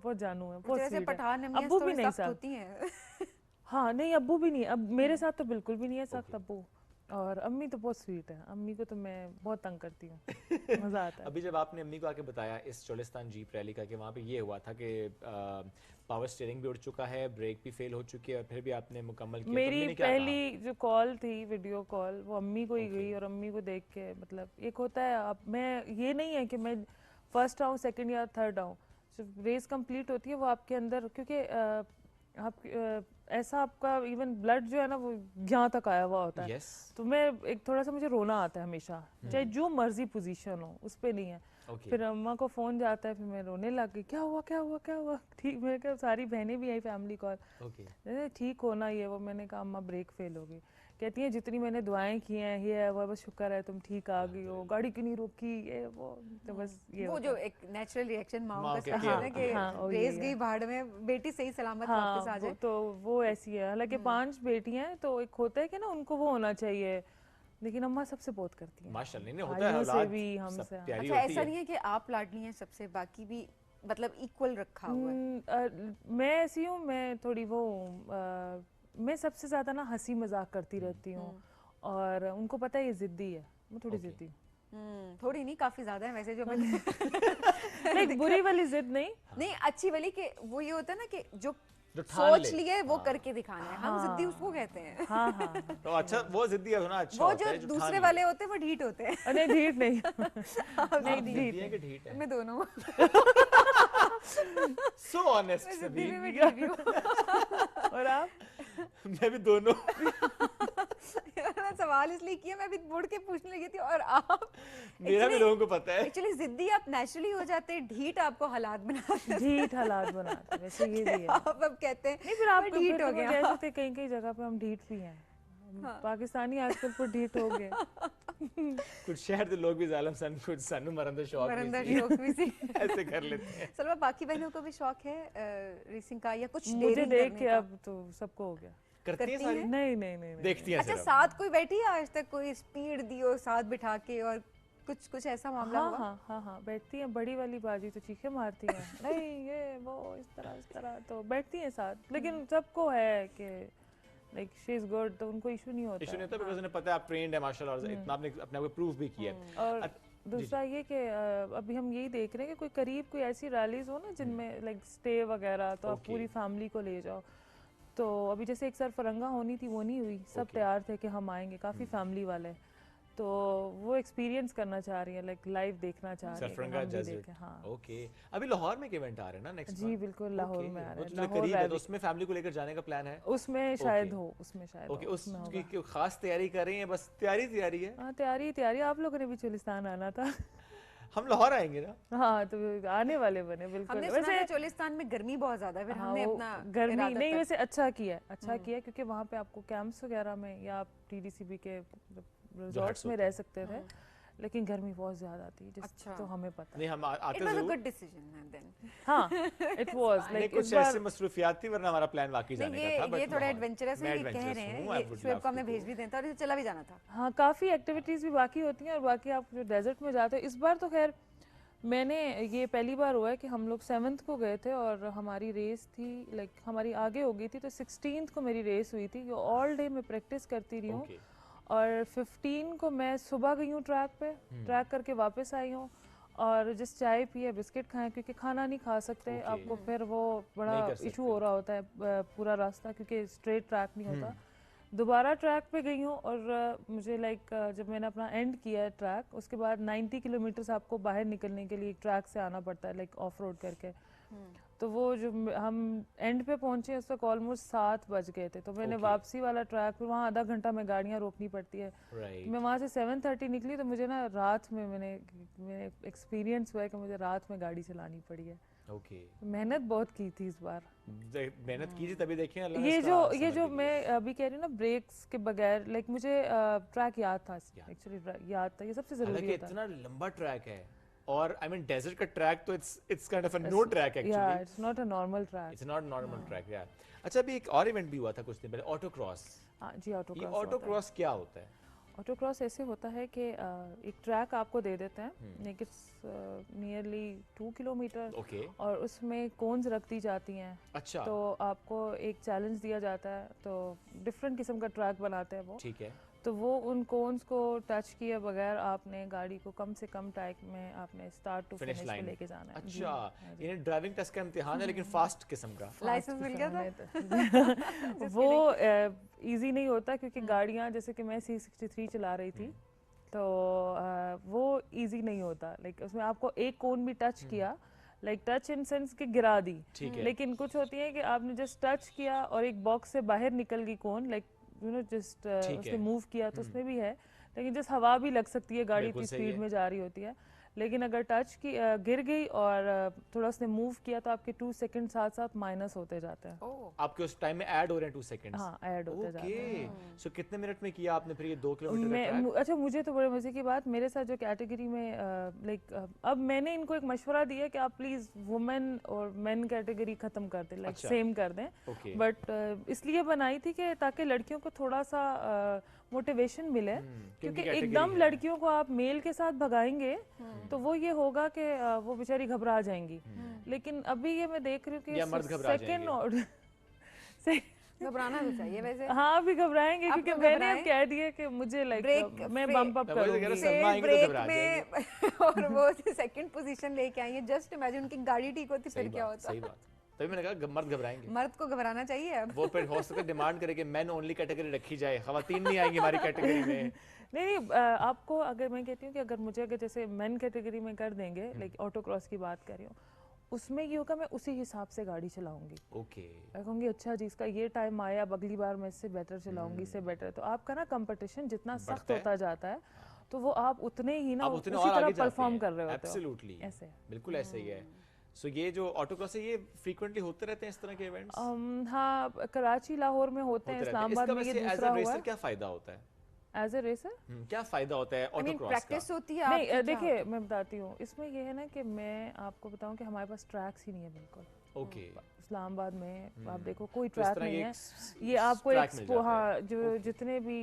बहुत जानू है, बहुत जैसे स्वीट पठान है। अम्मियाँ अब्बू भी थोड़ी नहीं सख्त सख्त होती हैं। हाँ नहीं अब्बू भी नहीं, अब मेरे साथ तो बिल्कुल भी नहीं है सख्त अब्बू, और अम्मी तो बहुत स्वीट है, अम्मी को तो मैं बहुत तंग करती हूँ, मज़ा आता है। अभी जब आपने अम्मी को आके बताया इस चोलिस्तान जीप रैली का कि वहाँ पे ये हुआ था कि पावर स्टीयरिंग भी उड़ चुका है, ब्रेक भी फेल हो चुकी है, और फिर भी आपने मुकम्मल किया, तो मेरी अम्मी ने क्या पहली जो कॉल थी, वीडियो कॉल, वो अम्मी को ही गई, और अम्मी को देख के मतलब एक होता है, अब मैं ये नहीं है कि मैं फर्स्ट आऊँ, सेकंड या थर्ड आऊँ, जब रेस कंप्लीट होती है वो आपके अंदर, क्योंकि आप ऐसा आपका इवन ब्लड जो है ना वो यहाँ तक आया हुआ होता है, तो मैं एक थोड़ा सा मुझे रोना आता है हमेशा, चाहे जो मर्जी पोजीशन हो, उस पे नहीं है। फिर अम्मा को फोन जाता है, फिर मैं रोने लग गई, क्या हुआ क्या हुआ क्या हुआ, ठीक, मेरे क्या सारी बहनें भी आई, फैमिली कॉल, ठीक होना ये वो, मैंने कहा अम्मा ब्रेक फेल हो गई, कहती हैं जितनी मैंने दुआएं की हैं ये है वो, बस शुक्र है तुम ठीक आ गई हो, गाड़ी क्यों नहीं रोकी, ये वो, तो बस ये वो जो एक नेचुरल रिएक्शन माँ का है कि रेस गई भाड़ में, बेटी सही सलामत वापस आ जाए, तो वो ऐसी है। हालांकि 5 बेटियां हैं, तो एक होता है कि ना उनको वो होना चाहिए, लेकिन अम्मा सबसे बहुत करती हैं माशाल्लाह, नहीं होता है, औलाद भी हमसे। अच्छा ऐसा नहीं है कि आप लाडली हैं सबसे, बाकी भी मतलब इक्वल रखा हुआ है? मैं ऐसी हूँ, मैं थोड़ी वो मैं सबसे ज्यादा ना हंसी मजाक करती रहती हूँ, और उनको पता है ये जिद्दी है, मैं थोड़ी जिद्दी हूँ। थोड़ी नहीं, काफी ज्यादा है वैसे, जो लाइक बुरी वाली जिद नहीं, नहीं अच्छी वाली, कि वो ये होता है ना कि जो सोच लिए वो करके दिखाना है, हम जिद्दी उसको कहते हैं। हाँ हाँ तो अच्छा वो जिद्दी है ना, अच्छा वो जो दूसरे वाले होते हैं वो ढीठ होते हैं। नहीं ढीठ नहीं, नहीं ढीठ है कि ढीठ है, मैं दोनों सो ऑनेस्ट और आप? मैं भी दोनों। मैं सवाल इसलिए किया, मैं भी मुड़ के पूछने लगी थी, और आप मेरा भी लोगों को पता है, एक्चुअली जिद्दी आप नेचुरली हो जाते हैं, ढीठ आपको हालात बनाते हैं, ढीठ हालात बनाते हैं, वैसे ये भी है। आप अब कहते हैं नहीं, फिर आप ढीठ हो गया, कह सकते हैं कहीं कहीं जगह पे हम ढीठ भी हैं, पाकिस्तानी आजकल पर ढीठ हो गए। कुछ शहर के लोग भी जालिम सन, कुछ सानू मरंदा शौक भी सी ऐसे कर लेते हैं। सलमा, बाकी बहनों को भी शौक है रेसिंग का, या कुछ मुझे देख के अब तो सबको हो गया, करती हैं सारी? नहीं देखती हैं। अच्छा साथ कोई बैठी है आज तक, कोई स्पीड दी हो साथ बिठा के, और कुछ ऐसा मामला हुआ? हाँ बैठती हैं, बड़ी वाली बाजी तो चीखें मारती हैं नहीं ये वो इस तरह, तो बैठती हैं साथ, लेकिन सबको है कि लाइक शी इज गुड, तो उनको इशू नहीं होता, बिकॉज़ उन्हें पता है आप ट्रेंड है माशाल्लाह, और इतना आपने अपने आप को प्रूव भी किया है। और दूसरा ये कि अभी हम यही देख रहे हैं कि कोई करीब कोई ऐसी रैलीज हो ना जिनमें लाइक स्टे वगैरह, तो आप पूरी फैमिली को ले जाओ, तो अभी जैसे एक सरफरंगा होनी थी, वो नहीं हुई, सब तैयार थे कि हम आएंगे, काफ़ी फैमिली वाले, तो वो एक्सपीरियंस करना चाह रही है, लाइक लाइव देखना चाह रही है सरफरंगा डेजर्ट। हाँ ओके, अभी लाहौर में इवेंट आ रहे हैं ना नेक्स्ट? जी बिल्कुल, लाहौर में आ रहे हैं, लाहौर करीब है, तो उसमें फैमिली को लेकर जाने का प्लान है? उसमें शायद हो, उसमें शायद ओके, उसकी खास तैयारी कर रही हैं? बस तैयारी है? हाँ तैयारी, आप लोगों ने भी चोलिस्तान आना था। हम लाहौर आएंगे ना? हाँ तो आने वाले बने बिल्कुल। हमने सुना है चोलिस्तान में गर्मी बहुत ज्यादा है, फिर हमने अपना गर्मी नहीं, वैसे अच्छा किया क्योंकि वहाँ पे आपको कैंप्स वगैरह में या आप TDCB के रिजॉर्ट्स में रह सकते थे, लेकिन गर्मी बहुत ज्यादा थी, अच्छा। तो हमें पता नहीं, हम आते It was a good decision then. हाँ it was like कुछ ऐसे मसरूफियात थी, वरना हमारा प्लान वाकई जाने का था, ये थोड़ा एडवेंचरस है, ये कह रहे हैं, ये शुएब को हमने भेज भी देता और चला भी जाना था। हाँ काफी एक्टिविटीज भी बाकी होती हैं, और बाकी आप जो डेजर्ट में जाते हो, इस बार तो खैर मैंने ये पहली बार हुआ है कि हम लोग 7th को गए थे, और हमारी रेस थी लाइक हमारी आगे हो गई थी, तो 16th को मेरी रेस हुई थी, ऑल डे मैं प्रैक्टिस करती रही हूँ, और 15 को मैं सुबह गई हूँ ट्रैक पे, ट्रैक करके वापस आई हूँ, और जिस चाय पिए बिस्किट खाएं, क्योंकि खाना नहीं खा सकते, आपको फिर वो बड़ा इशू हो रहा होता है पूरा रास्ता, क्योंकि स्ट्रेट ट्रैक नहीं होता। दोबारा ट्रैक पे गई हूँ, और मुझे लाइक जब मैंने अपना एंड किया है ट्रैक, उसके बाद 90 किलोमीटर आपको बाहर निकलने के लिए ट्रैक से आना पड़ता है, लाइक ऑफ रोड करके, तो वो जो हम एंड पे पहुंचे उस वक्त ऑलमोस्ट 7 बज गए थे, तो मैंने वापसी वाला ट्रैक फिर वहाँ आधा घंटा में गाड़ियाँ रोकनी पड़ती है। मैं वहाँ से 7:30 निकली, तो मुझे ना रात में मैंने एक्सपीरियंस हुआ है कि मुझे रात में गाड़ी चलानी पड़ी है। मेहनत बहुत की थी इस बार, मेहनत की थी तभी देखें अल्लाह ने ये जो मैं अभी कह रही हूँ ना ब्रेक्स के बगैर, लाइक मुझे ट्रैक याद था, एक्चुअली याद था, ये सबसे जरूरी होता है। इतना लंबा ट्रैक है और आई मीन डेजर्ट का ट्रैक तो it's kind of a no track actually, it's not a normal track, it's not normal track यार। अच्छा, अभी एक और इवेंट भी हुआ था कुछ दिन पहले, ऑटो क्रॉस। हाँ जी, ऑटो क्रॉस। ये ऑटो क्रॉस क्या होता है? ऑटो क्रॉस ऐसे होता है कि एक ट्रैक आपको दे देते हैं, लाइक इट्स नियरली 2 किलोमीटर, और उसमें कोन्स रख दी जाती हैं। अच्छा। तो आपको एक चैलेंज दिया जाता है, तो डिफरेंट किस्म का ट्रैक बनाते हैं वो, ठीक है। तो वो उन कोन्स को टच किए बगैर आपने गाड़ी को कम से कम टाइम में आपने स्टार्ट टू फिनिश पे लेके जाना है। अच्छा, ये ड्राइविंग टेस्ट का इम्तिहान है लेकिन फास्ट किस्म का। लाइसेंस मिल गया था? वो इजी नहीं होता क्योंकि गाड़ियाँ, जैसे कि मैं C63 चला रही थी, तो वो इजी नहीं होता। लाइक उसमें आपको एक कोन भी टच किया, लाइक टच इन सेंस कि गिरा दी, लेकिन कुछ होती है कि आपने जस्ट टच किया और एक बॉक्स से बाहर निकल गई कोन, लाइक यू नो जस्ट उसने मूव किया तो उसमें भी है, लेकिन जस्ट हवा भी लग सकती है, गाड़ी इतनी स्पीड में जा रही होती है। लेकिन अगर टच की गिर गई और थोड़ा उसने मूव किया तो आपके 2 सेकंड साथ साथ माइनस होते जाते हैं। आपके उस टाइम में ऐड हो रहे हैं 2 सेकंड्स? हाँ, ऐड होते जाते हैं। सो कितने मिनट में किया आपने फिर ये 2 किलोमीटर का ट्रैक? अच्छा, मुझे तो बड़े मजे की बात, मेरे साथ जो कैटेगरी में लाइक अब मैंने इनको एक मशवरा दिया कि आप प्लीज वुमेन और मेन कैटेगरी खत्म कर दें, लाइक सेम कर दें, बट इसलिए बनाई थी कि ताकि लड़कियों को थोड़ा सा मोटिवेशन मिले, क्योंकि एकदम लड़कियों को आप मेल के साथ भगाएंगे तो वो ये होगा कि वो बेचारी घबरा जाएंगी। लेकिन अभी ये मैं देख रही हूँ कि सेकंड और घबराना भी चाहिए वैसे। हाँ, अभी घबराएंगे क्योंकि मैंने अब कह दिया कि मुझे लाइक मैं बम्प अप करूंगी ब्रेक में और वो सेकंड पोजीशन लेके आई है। जस्ट इमेजिन उनकी गाड़ी ठीक होती फिर क्या होता। सही बात, तभी मैंने कहा मर्द घबराएंगे। मर्द को घबराना चाहिए अब। वो फिर हो सकता है डिमांड करे कि मेन ओनली कैटेगरी रखी जाए, खवातीन नहीं आएंगी हमारी कैटेगरी में। नहीं, आपको अगर मैं कहती हूँ कि अगर मुझे अगर जैसे मेन कैटेगरी में कर देंगे, लाइक ऑटो क्रॉस की बात कर रही हूँ, उसमें ये होगा मैं उसी हिसाब से गाड़ी चलाऊंगी। मैं कहूँगी अच्छा जी इसका ये टाइम आया, अब अगली बार मैं इससे बेटर चलाऊंगी, इससे बेटर। तो आपका ना कंपटीशन जितना सख्त होता जाता है तो वो आप उतने ही ना उसी तरह परफॉर्म कर रहे होते हो। एब्सोल्युटली, ऐसे बिल्कुल ऐसे ही है। सो ये जो ऑटो क्रॉस है ये फ्रीक्वेंटली होते रहते हैं इस तरह के इवेंट्स? हाँ, कराची लाहौर में होते हैं, इस्लामाबाद में ये दूसरा हुआ है। क्या फायदा होता है एज ए रेसर? क्या फायदा होता है ऑटो क्रॉस का? प्रैक्टिस होती है। नहीं, देखिए मैं बताती हूँ, इसमें ये है ना कि मैं आपको बताऊँ कि हमारे पास ट्रैक्स ही नहीं है बिल्कुल। इस्लामाबाद में आप देखो कोई ट्रैक नहीं है। ये आपको एक हाँ, जो जितने भी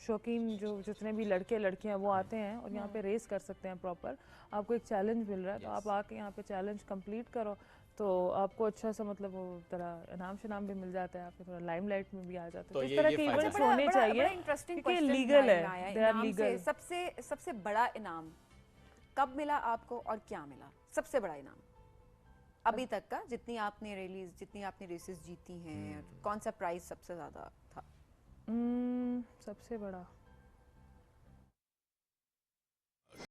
शौकीन जो जितने भी लड़के लड़कियां वो आते हैं और यहाँ पे रेस कर सकते हैं प्रॉपर। आपको एक चैलेंज मिल रहा है, तो आप आके यहाँ पे चैलेंज कंप्लीट करो तो आपको अच्छा सा मतलब वो तरह इनाम शनाम भी मिल जाता है, आपके थोड़ा लाइमलाइट में भी आ जाता है। इस तरह के इवेंट्स होने चाहिए क्योंकि लीगल है, दे आर लीगल। सबसे बड़ा इनाम कब मिला आपको और क्या मिला? सबसे बड़ा इनाम अभी तक का, जितनी आपने रेसेस जीती हैं, कौन सा प्राइस सबसे ज्यादा था? सबसे बड़ा